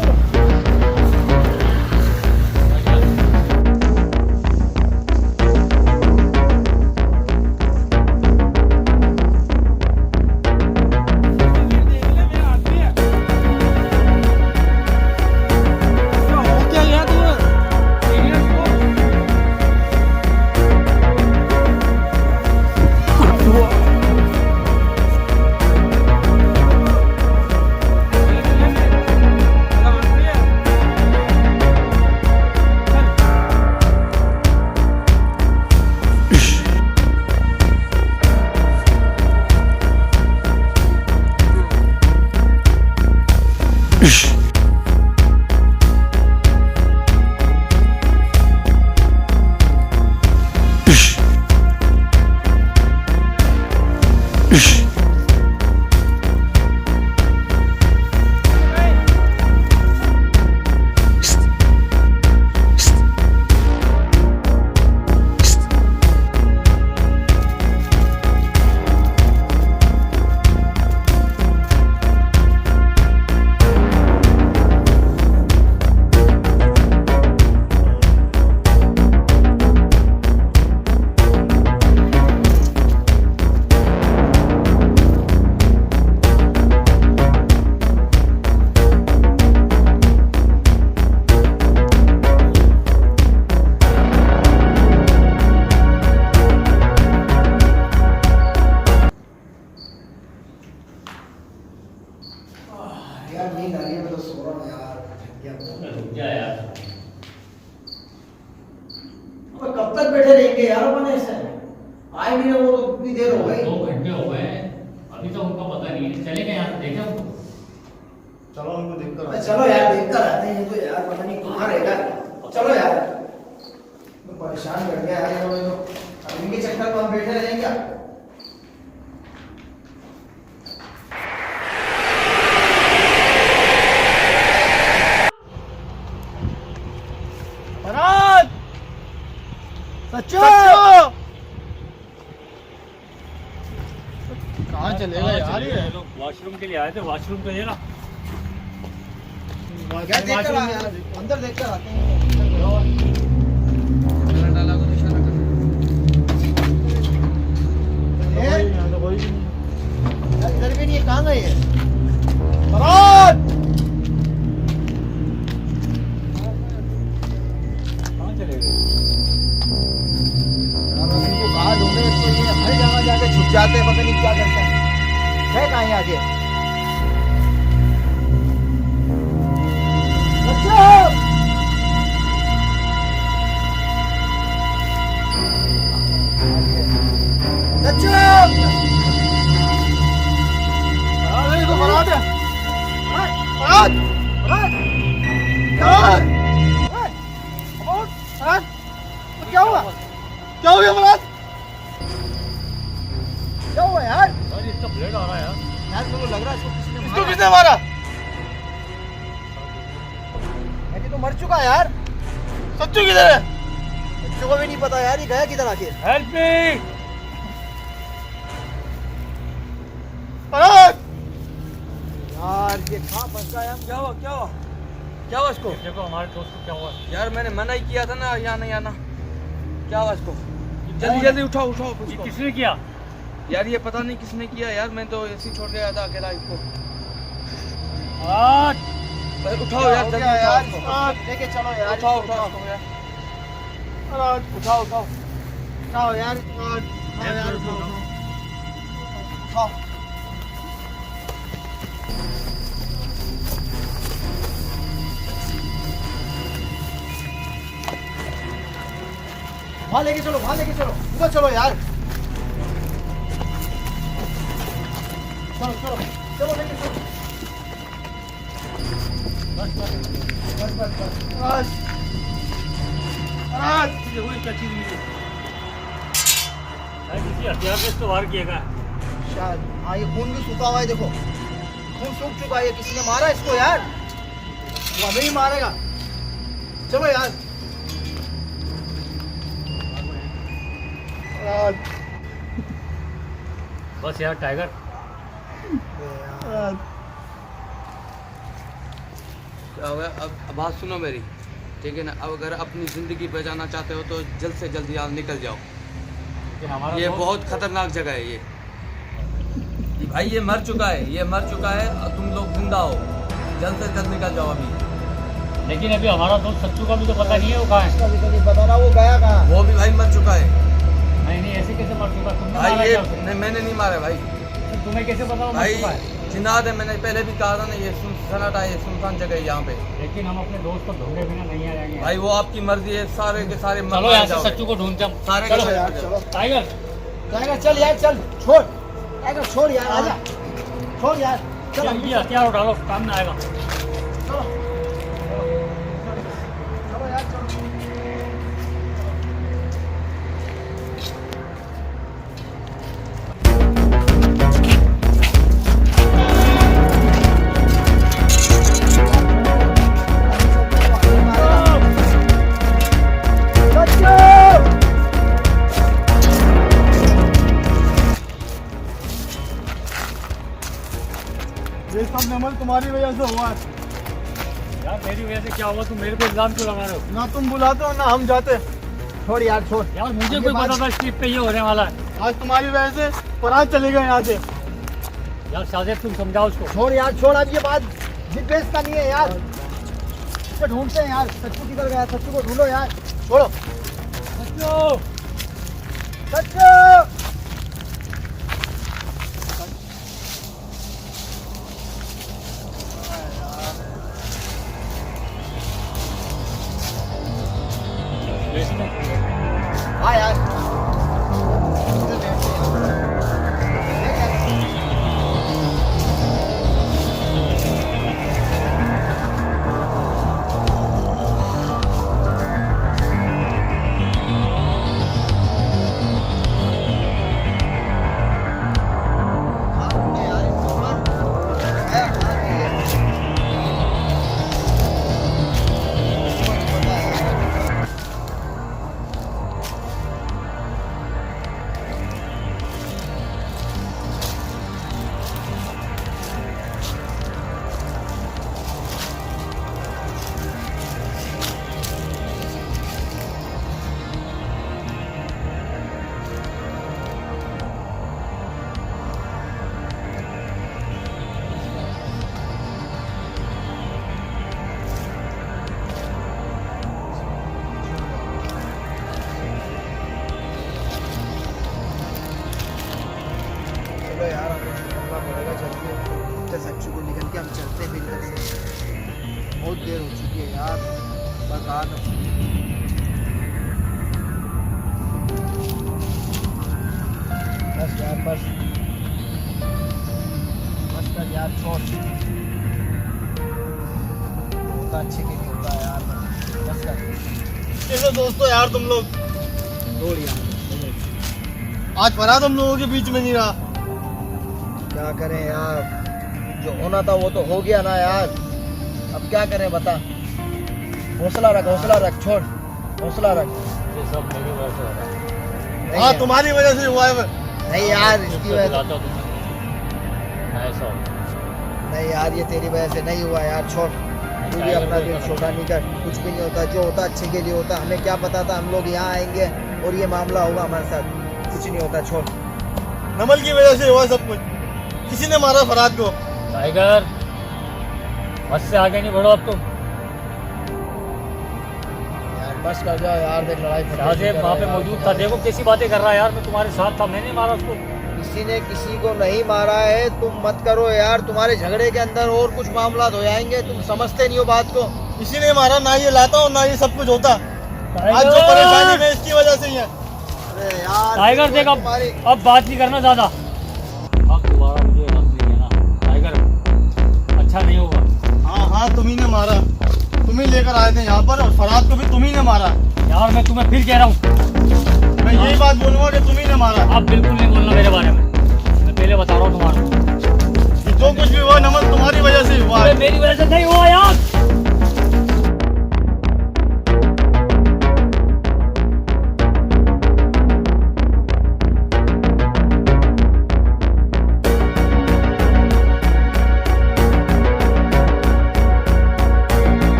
E: देख ले मेरा आदमी है। क्या हो क्या गया तू? सीरियस हो? देख ले मेरा आदमी है।
C: यार नींद आ रही है, मैं तो सो रहा हूँ यार, थक गया मैं।
A: रुक जा यार।
C: अब कब तक बैठे रहेंगे यार अपन ऐसे? आए भी ना वो, तो इतनी देर हो गई।
A: 2 घंटे हो गए हैं, अभी तो उनका पता नहीं है। चले गए यहाँ से, देखे हमको?
D: चलो उनको देख कर
C: अबे चलो यार, देख कर आते हैं। ये तो यार पता नहीं कहाँ रहेगा। चलो यार, मैं परेशान कर गया यार ये लोग तो। अब इनके चक्कर में हम बैठे रहेंगे क्या?
E: भरत सच्चू
D: कहाँ चलेगा यार ये?
A: वॉशरूम के लिए आए थे, वॉशरूम तो ये ना।
C: क्या देख कर आए यार? अंदर देख कर आते हैं। यार इधर भी नहीं है, कहाँ गए ये? भरत!
A: कहाँ चले गए?
C: यार अब इनको कहाँ ढूंढे? तो ये हर जगह जाके छुप जाते हैं, पता नहीं क्या करते हैं। है कहाँ ये आगे? फरहाद फरहाद फरहाद क्या हुआ क्या हो गया फरहाद क्या हुआ यार
A: सर इसका ब्लड आ रहा है
C: यार मेरे को लग रहा है इसको
E: इसको किसने मारा?
C: यार ये तो मर चुका है यार
E: सच्चू किधर है?
C: बच्चों को भी नहीं पता यार ये गया किधर आखिर
E: हेल्प मी फरहाद।
C: यार ये कहाँ फंसा है
E: क्या हुआ क्या हुआ इसको?
A: देखो हमारे दोस्त को क्या हुआ।
E: यार मैंने मना ही किया था ना यहाँ नहीं आना। क्या हुआ इसको? जल्दी उठाओ
A: ये
E: उसको।
A: किसने किया?
E: यार ये पता नहीं किसने किया यार, मैं तो ऐसे ही छोड़ गया था अकेला इसको।
A: आज
E: उठाओ यार जल्दी
C: यार
E: उठाओ
C: इसको लेके चलो यार
E: उठाओ
C: इसको
E: उठाओ उसको यार। उठाओ
C: उठाओ यार हाँ यार उठाओ वहाँ लेके चलो उधर चलो यार चलो लेके चलो बस
A: देखो ये क्या चीज मिली। शायद किसी हथियार से इसको वार किया गया।
C: शायद हाँ ये खून भी सूखा हुआ है देखो खून सूख चुका है ये किसी ने मारा इसको यार वो हमें ही मारेगा चलो यार
A: बस यार टाइगर
F: क्या हो गया? अब बात सुनो मेरी, ठीक है ना? अब अगर अपनी ज़िंदगी बचाना चाहते हो तो जल्द से जल्द यहाँ निकल जाओ।
A: लेकिन हमारा
F: ये
A: दोस्त-
F: बहुत खतरनाक जगह है ये भाई। ये मर चुका है और तुम लोग जिंदा हो। जल्द से जल्द निकल जाओ अभी।
A: लेकिन अभी हमारा दोस्त सच्चू का भी तो पता नहीं है वो कहाँ है।
C: इसका भी तो नहीं पता ना वो गया कहाँ
F: वो भी भाई मर चुका है
A: नहीं ऐसे कैसे मर चुका? तुमने
F: भाई।
A: मारा
F: ये
A: क्या उसे?
F: नहीं, मैंने नहीं मारा भाई।
A: तो तुम्हें कैसे पता वो मर
F: भाई
A: चुका है?
F: जिनाद है, मैंने पहले भी कहा था ना, ये सन्नाटा है, ये सुनसान जगह है यहाँ पे।
A: लेकिन हम अपने दोस्त को ढूंढे बिना नहीं आ जाएंगे।
F: भाई वो आपकी मर्जी है, सारे के सारे मर
A: चलो यहाँ से
F: जाओगे।
A: सच्चू को ढूंढते हम।
F: सारे
A: चलो
F: के सारे
C: यार
F: मर
C: चलो
F: जाओगे।
A: टाइगर
C: टाइगर चल यार चल छोड़ टाइगर छोड़ यार आजा छोड़ यार चल हम भी
A: ये हथियार उठा लो, काम में आएगा।
C: चलो चलो यार चलो
D: ये सब नमल तुम्हारी वजह से हुआ है।
A: यार मेरी वजह से क्या हुआ? तुम मेरे पे इल्जाम क्यों लगा रहे हो?
D: ना तुम बुलाते हो ना हम जाते।
C: छोड़ यार छोड़
A: यार मुझे
C: ये
A: कोई
C: बात-
A: पता था इस ट्रिप पे ये होने वाला है।
D: आज तुम्हारी वजह से फरहाद चले गए यहाँ से।
A: यार शाहजेब तुम समझाओ उसको।
C: छोड़ यार छोड़ अब ये बात जिद बहस का नहीं है यार इसको ढूंढते हैं यार सच्चू किधर गया सच्चू को ढूंढो यार छोड़ो
A: सच्चू
C: सच्चू हाँ यार इधर बैठते हैं यार। चलो यार हमें निकलना पड़ेगा जल्दी ढूंढते सच्चू को निकल के हम चलते फिर इधर से बहुत देर हो चुकी है यार बस आ बस यार बस कर यार छोड़ होता अच्छे के लिए होता है यार। बस कर।
D: कैसे दोस्तों यार तुम लोग,
C: छोड़ यार।
D: आज फरहाद हम लोगों के बीच में नहीं रहा।
C: क्या करें यार, जो होना था वो तो हो गया ना यार, अब क्या करें बता। हौसला रख, छोड़, हौसला रख।
A: ये सब मेरी वजह से हो रहा है।
C: नहीं
D: हाँ
C: यार,
D: तुम्हारी वजह से हुआ है।
C: नहीं यार इसकी वजह
A: बुलाता हूँ तुम्हें, ऐसा होता
C: नहीं यार, ये तेरी वजह से नहीं हुआ यार, छोड़। तू भी अपना दिल छोटा नहीं कर, कुछ भी नहीं होता, जो होता अच्छे के लिए होता। हमें क्या पता था हम लोग यहाँ आएंगे और ये मामला होगा हमारे साथ, कुछ नहीं होता, छोड़।
D: नमल की वजह से हुआ सब कुछ, किसी ने मारा फरहाद को।
A: टाइगर, हद से आगे नहीं बढ़ो अब तुम।
C: यार बस कर जाओ यार, देख लड़ाई
A: शाहजेब वहाँ पे मौजूद था, देखो कैसी बातें कर रहा है यार। मैं तुम्हारे साथ था, मैंने मारा उसको।
C: किसी ने किसी को नहीं मारा है, तुम मत करो यार। तुम्हारे झगड़े के अंदर और कुछ मामला हो जाएंगे, तुम समझते नहीं हो बात को।
D: किसी ने मारा ना, ये लाता और ना ये सब कुछ होता। आज जो परेशानी में इसकी वजह से ही है।
C: अरे यार
A: टाइगर देख, अब बात नहीं करना ज्यादा। अब दोबारा मुझे गम नहीं है ना टाइगर, अच्छा नहीं होगा।
D: हाँ तुम ही ने मारा, तुम ही लेकर आए थे यहाँ पर, और फरहाद को भी तुम ही ने मारा।
A: यार मैं तुम्हें फिर कह रहा हूँ,
D: मैं यही बात बोलूंगा कि तुम ही ने मारा।
A: आप बिल्कुल नहीं बोलना मेरे बारे में, मैं पहले बता रहा हूँ तुम्हारा।
D: जो कुछ भी हुआ नमल तुम्हारी वजह से हुआ है।
A: मेरी वजह से नहीं हुआ यार।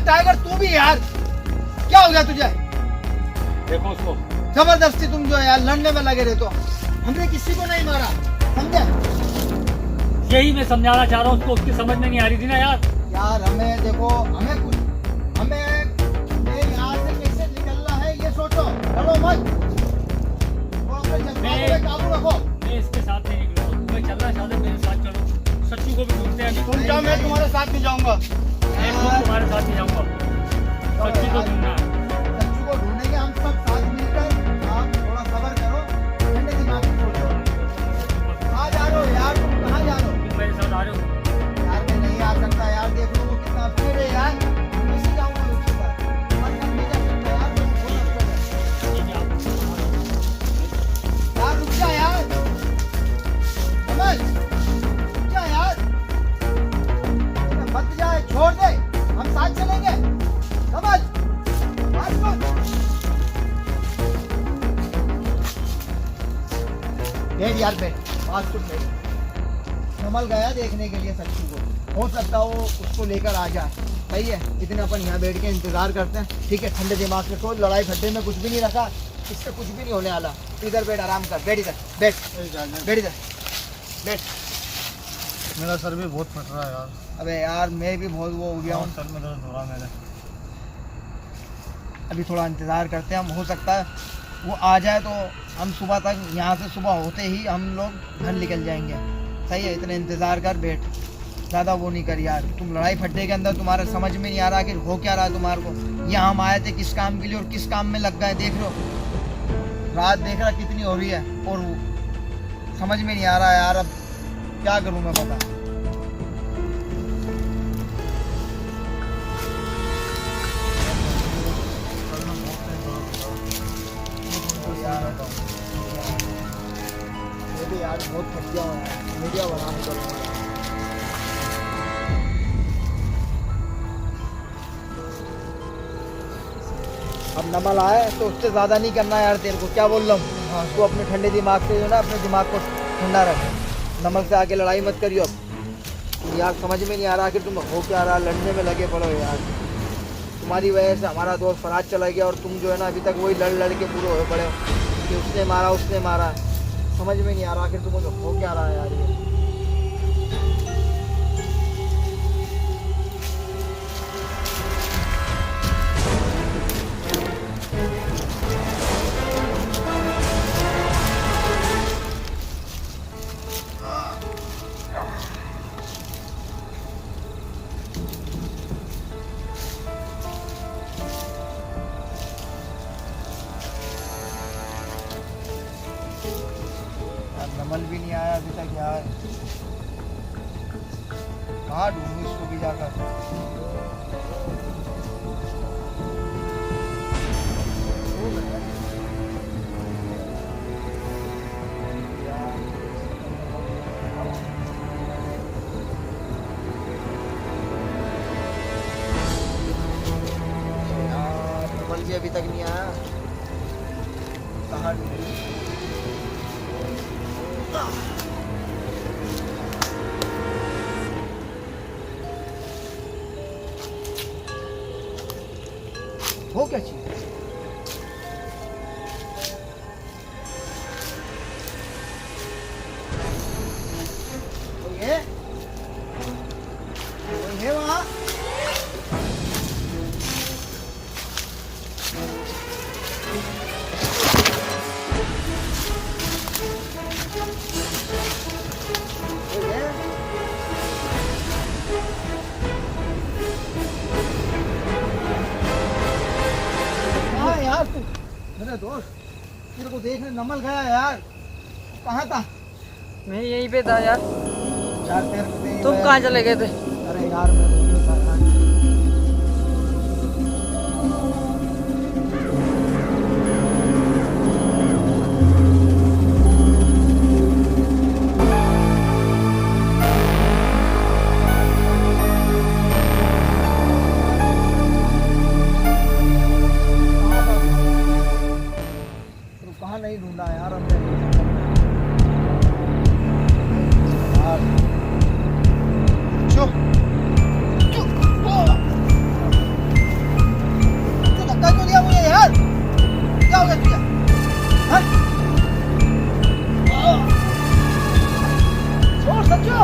C: टाइगर तू भी यार, क्या हो गया तुझे?
A: देखो उसको,
C: जबरदस्ती तुम जो है यार लड़ने में लगे रहे। तो हमने किसी को नहीं मारा, समझे?
A: यही मैं समझाना चाह रहा हूँ उसको, उसकी समझ में नहीं आ रही थी ना यार।
C: यार हमें देखो, हमें यहाँ से कैसे निकलना है ये सोचो, लड़ो मत। वो अपने जज्बातों पे काबू रखो।
A: मैं इसके साथ नहीं निकलूंगा, तुम्हें चलना चाहते मेरे साथ चलो। सच्चू को भी ढूंढते हैं।
D: तुम क्या, मैं तुम्हारे साथ नहीं जाऊंगा।
A: मैं खुद तुम्हारे साथ नहीं जाऊंगा, सच्चू को ढूंढना है।
C: सच्चू को ढूंढेंगे हम सब साथ मिलकर। आप थोड़ा सब्र करो, ठंडे दिमाग से सोचो। कहाँ जा रहे हो यार, तुम कहाँ जा रहे हो?
A: तुम मेरे साथ आ रहे हो?
C: यार मैं नहीं आ सकता यार, देख लो वो कितना अपसेट है यार। कैसे जाऊंगा उसके साथ? और मैं नहीं जा सकता यार, वो बहुत अपसेट है।
A: ठीक है,
C: यार रुक जा यार, समझ, रुक जा यार, मत जाए, छोड़ दे, हम साथ चलेंगे, समझ। बैठ यार बैठ, पास कुछ नहीं। नमल गया देखने के लिए सच्चू को, हो सकता है वो उसको लेकर आ जाए। सही है, इतने अपन यहाँ बैठ के इंतजार करते हैं। ठीक है, ठंडे दिमाग से सोच, लड़ाई फड्डे में कुछ भी नहीं रखा, इससे कुछ भी नहीं होने वाला। इधर बैठ, आराम कर, बैठ इधर, बैठ बैठ इधर बैठ।
D: मेरा सर भी बहुत फट रहा है यार।
C: अबे यार मैं भी बहुत वो हो गया हूँ।
D: सर में दर्द हो रहा मेरे।
C: अभी थोड़ा इंतज़ार करते हैं, हम हो सकता है वो आ जाए तो हम सुबह तक, यहाँ से सुबह होते ही हम लोग घर निकल जाएंगे। सही है, इतने इंतज़ार कर, बैठ, ज़्यादा वो नहीं कर यार। तुम लड़ाई फड्डे के अंदर तुम्हारे समझ में नहीं आ रहा कि हो क्या रहा है तुम्हारे को। यहाँ हम आए थे किस काम के लिए और किस काम में लग गए, देख लो रात देख रहा कितनी हो रही है और वो समझ में नहीं आ रहा यार। अब क्या करूँ मैं, बता। मैं भी यार बहुत थक गया हूँ यार, मीडिया बनाने का। अब नमल आए तो उससे ज़्यादा नहीं करना यार तेरे को, क्या बोल रहा हूँ। हाँ, तो अपने ठंडे दिमाग से जो ना, अपने दिमाग को ठंडा रख। नमल से आके लड़ाई मत करियो अब यार। समझ में नहीं आ रहा कि तुम हो क्या रहा, लड़ने में लगे पड़ो यार। तुम्हारी वजह से हमारा दोस्त फराज चला गया और तुम जो है ना अभी तक वही लड़ के पूरे हुए पड़े हो कि उसने मारा। समझ में नहीं आ रहा कि तुम हो क्या रहा है यार ये। नमल भी नहीं आया अभी तक यार, कहाँ ढूंढूं इसको भी जाकर। यार नमल भी अभी तक नहीं आया, कहाँ ढूंढूं। हो क्या चीज कोई है वहाँ? कोई है? हाँ यार तू मेरे दोस्त, तेरे को देखने नमल गया यार, कहाँ था?
E: मैं यहीं पे था यार।
C: यार तेरे को देख
E: तुम
C: गया।
E: कहाँ चले गए थे?
C: अरे यार मैं नहीं था यार। कहाँ नहीं ढूंढा यार हमने यार। चुप चुप, तू धक्का क्यों दिया मुझे यार? क्या हो गया तुझे? हाँ? छोड़ सच्चो,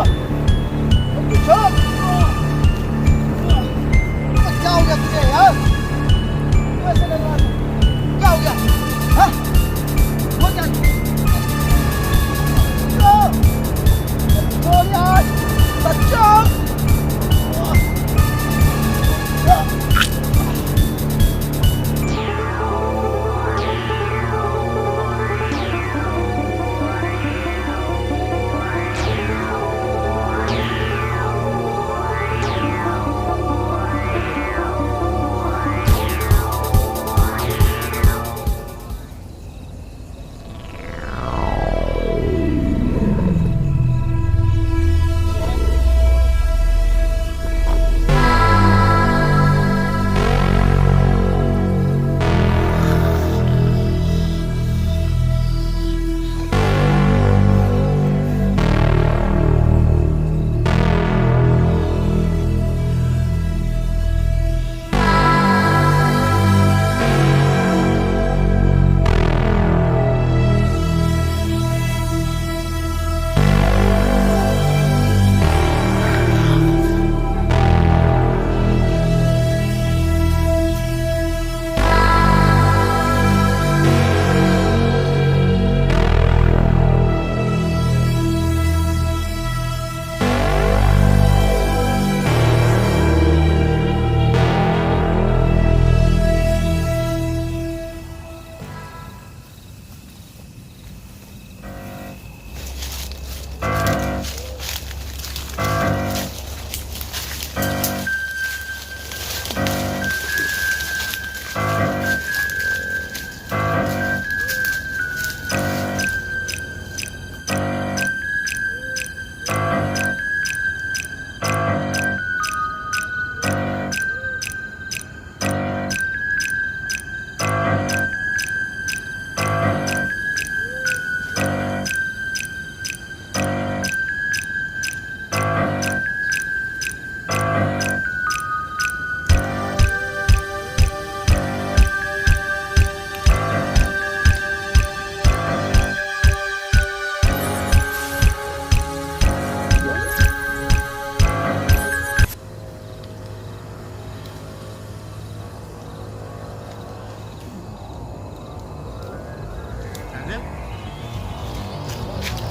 C: छोड़। क्या हो गया तुझे यार? क्यों ऐसे लग रहा है? क्या हो गया? हाँ? वो क्या?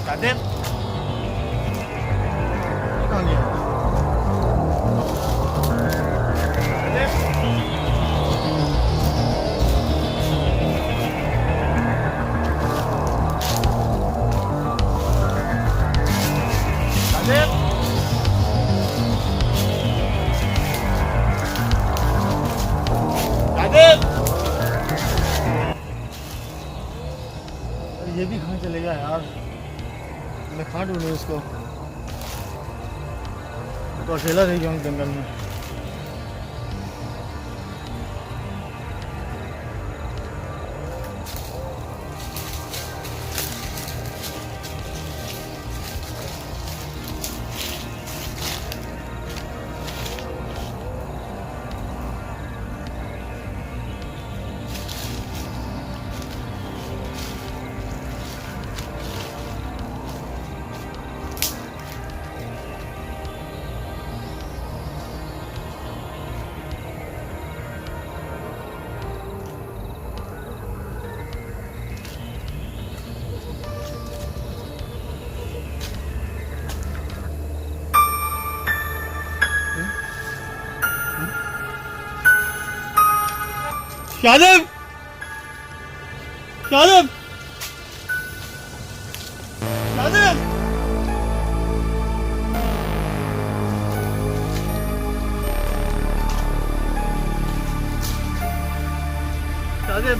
D: शाहदेव कहाँ गया? शाहदेव शाहदेव ये भी कहाँ चले गया यार? मैं कहाँ ढूंढूं इसको? तो अकेला रह गया हूँ जंगल में। शाहदेव शाहदेव शाहदेव शाहदेव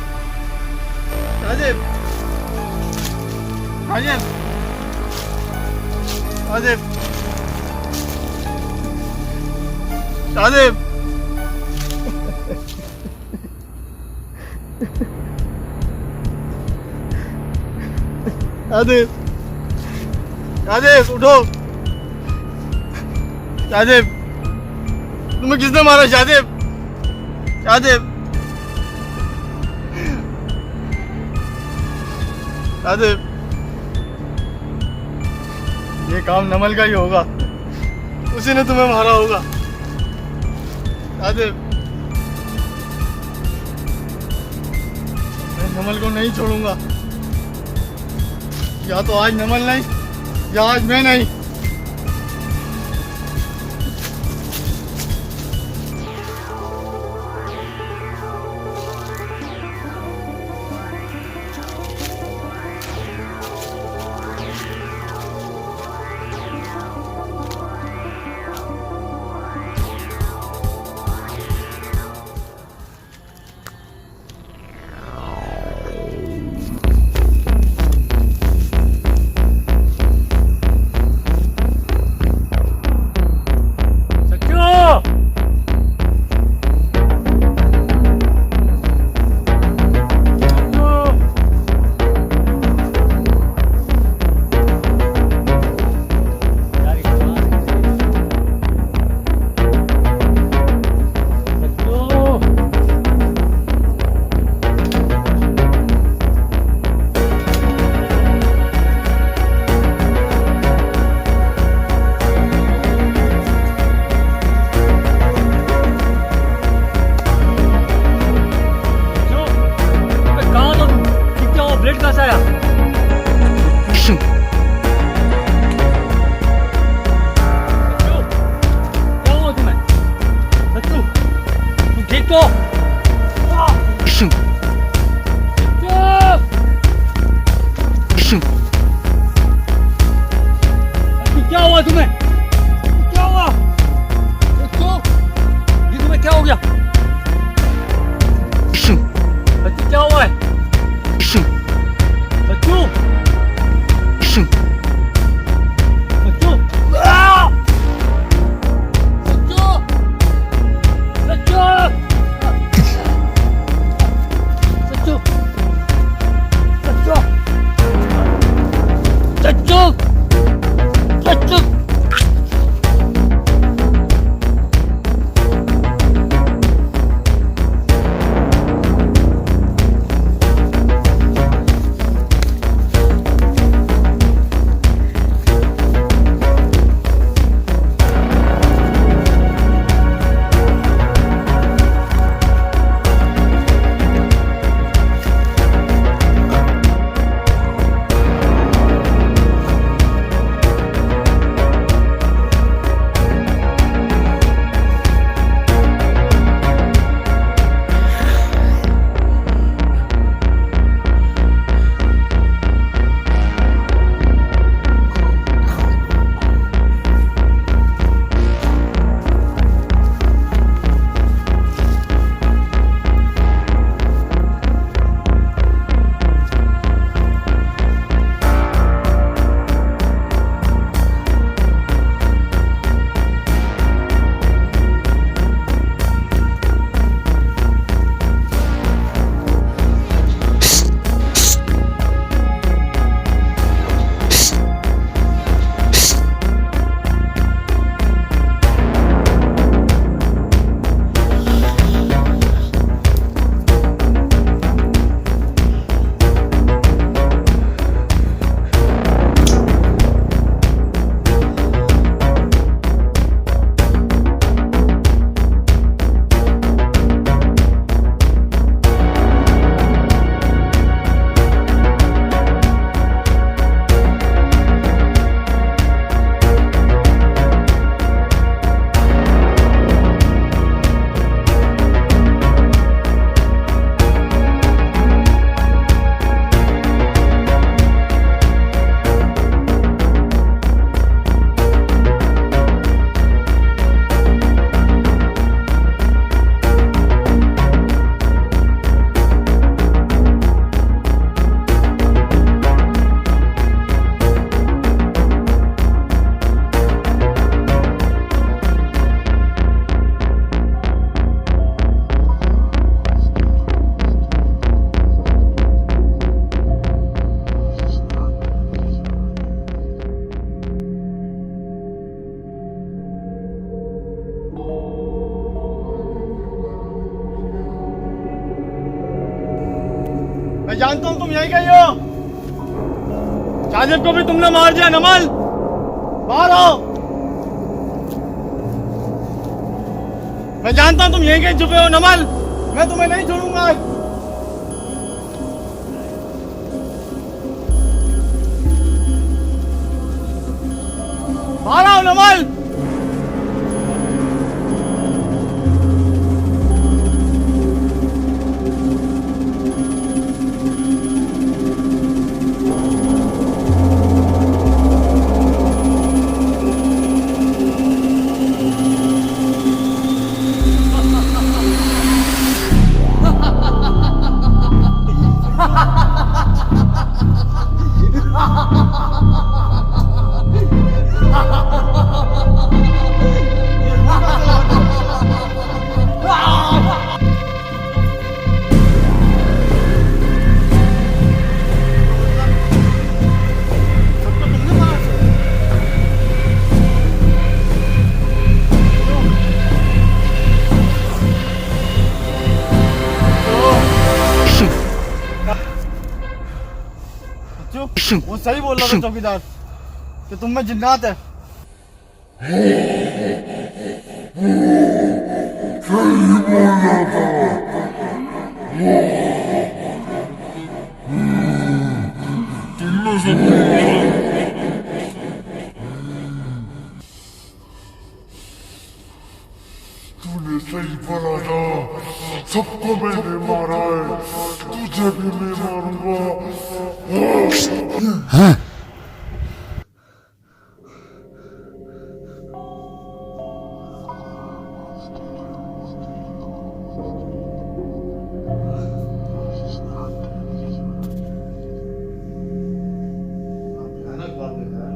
D: शाहदेव शाहदेव शाहदेव शाहदेव शाहदेव शाहदेव उठो। शाहदेव तुम्हें किसने मारा? शाहदेव शाहदेव शाहदेव ये काम नमल का ही होगा, उसी ने तुम्हें मारा होगा। शाहदेव मैं नमल को नहीं छोड़ूंगा, या तो आज नमल नहीं या आज मैं नहीं।
A: क्या हुआ तुम्हें? क्या हुआ? ये तुम्हें क्या हो गया? बच्चू क्या हुआ है? बच्चू बच्चू बच्चू बच्चू बच्चू
D: मैं जानता हूँ तुम यहीं गई हो। साजिद को भी तुमने मार दिया। नमल बाहर आओ। मैं जानता हूँ तुम यहीं कहीं छुपे हो। नमल मैं तुम्हें नहीं छोड़ूंगा आज। बाहर आओ नमल। वो सही बोल रहा था चौकीदार कि तुम में जिन्नात है।
G: तूने सही बोला था, सबको मैंने मारा है, तुझे भी मैं मारूंगा।
D: भयानक बात है यार।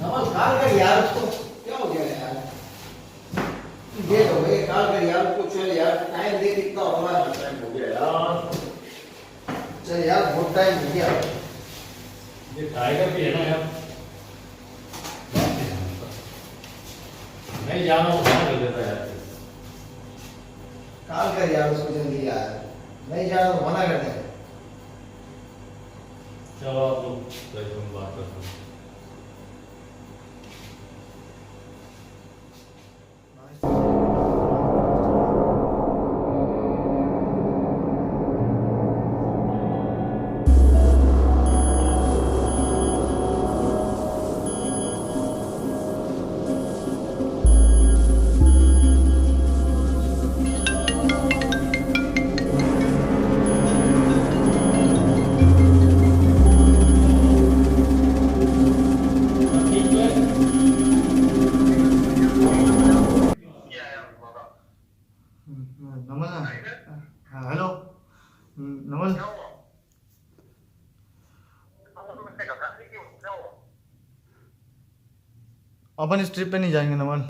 C: नमल काल कर यार उसको, क्या हो गया यार? ये तो भाई काल कर यार उसको, चल यार टाइम दे, कितना हमारा टाइम हो गया यार। चल यार बहुत टाइम हो गया।
A: ये टाइगर भी है ना यार, नहीं जाना वो मना कर देता यार।
C: काल कर यार उसको जल्दी यार, नहीं जाना तो मना कर दे।
A: चलो आप लोग बात करते हैं।
D: नमल हेलो नमल, अपन इस ट्रिप पे नहीं जाएंगे नमल।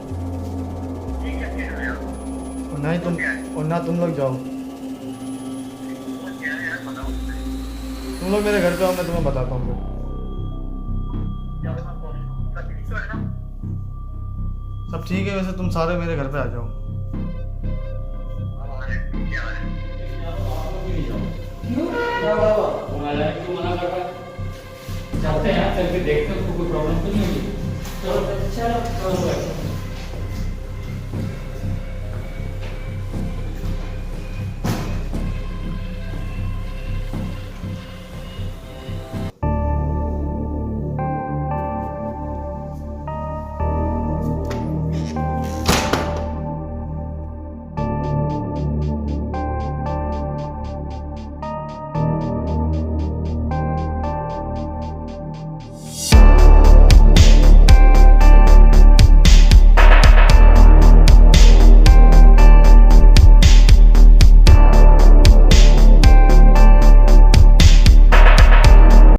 D: और ना ही तुम, और ना तुम लोग जाओ। तुम लोग मेरे घर पे आओ, मैं तुम्हें बताता हूँ। सब ठीक है वैसे, तुम सारे मेरे घर पे आ जाओ।
A: चलते हैं, चल के देखते हैं उसको कोई प्रॉब्लम तो नहीं होगी।
B: चलो चलो।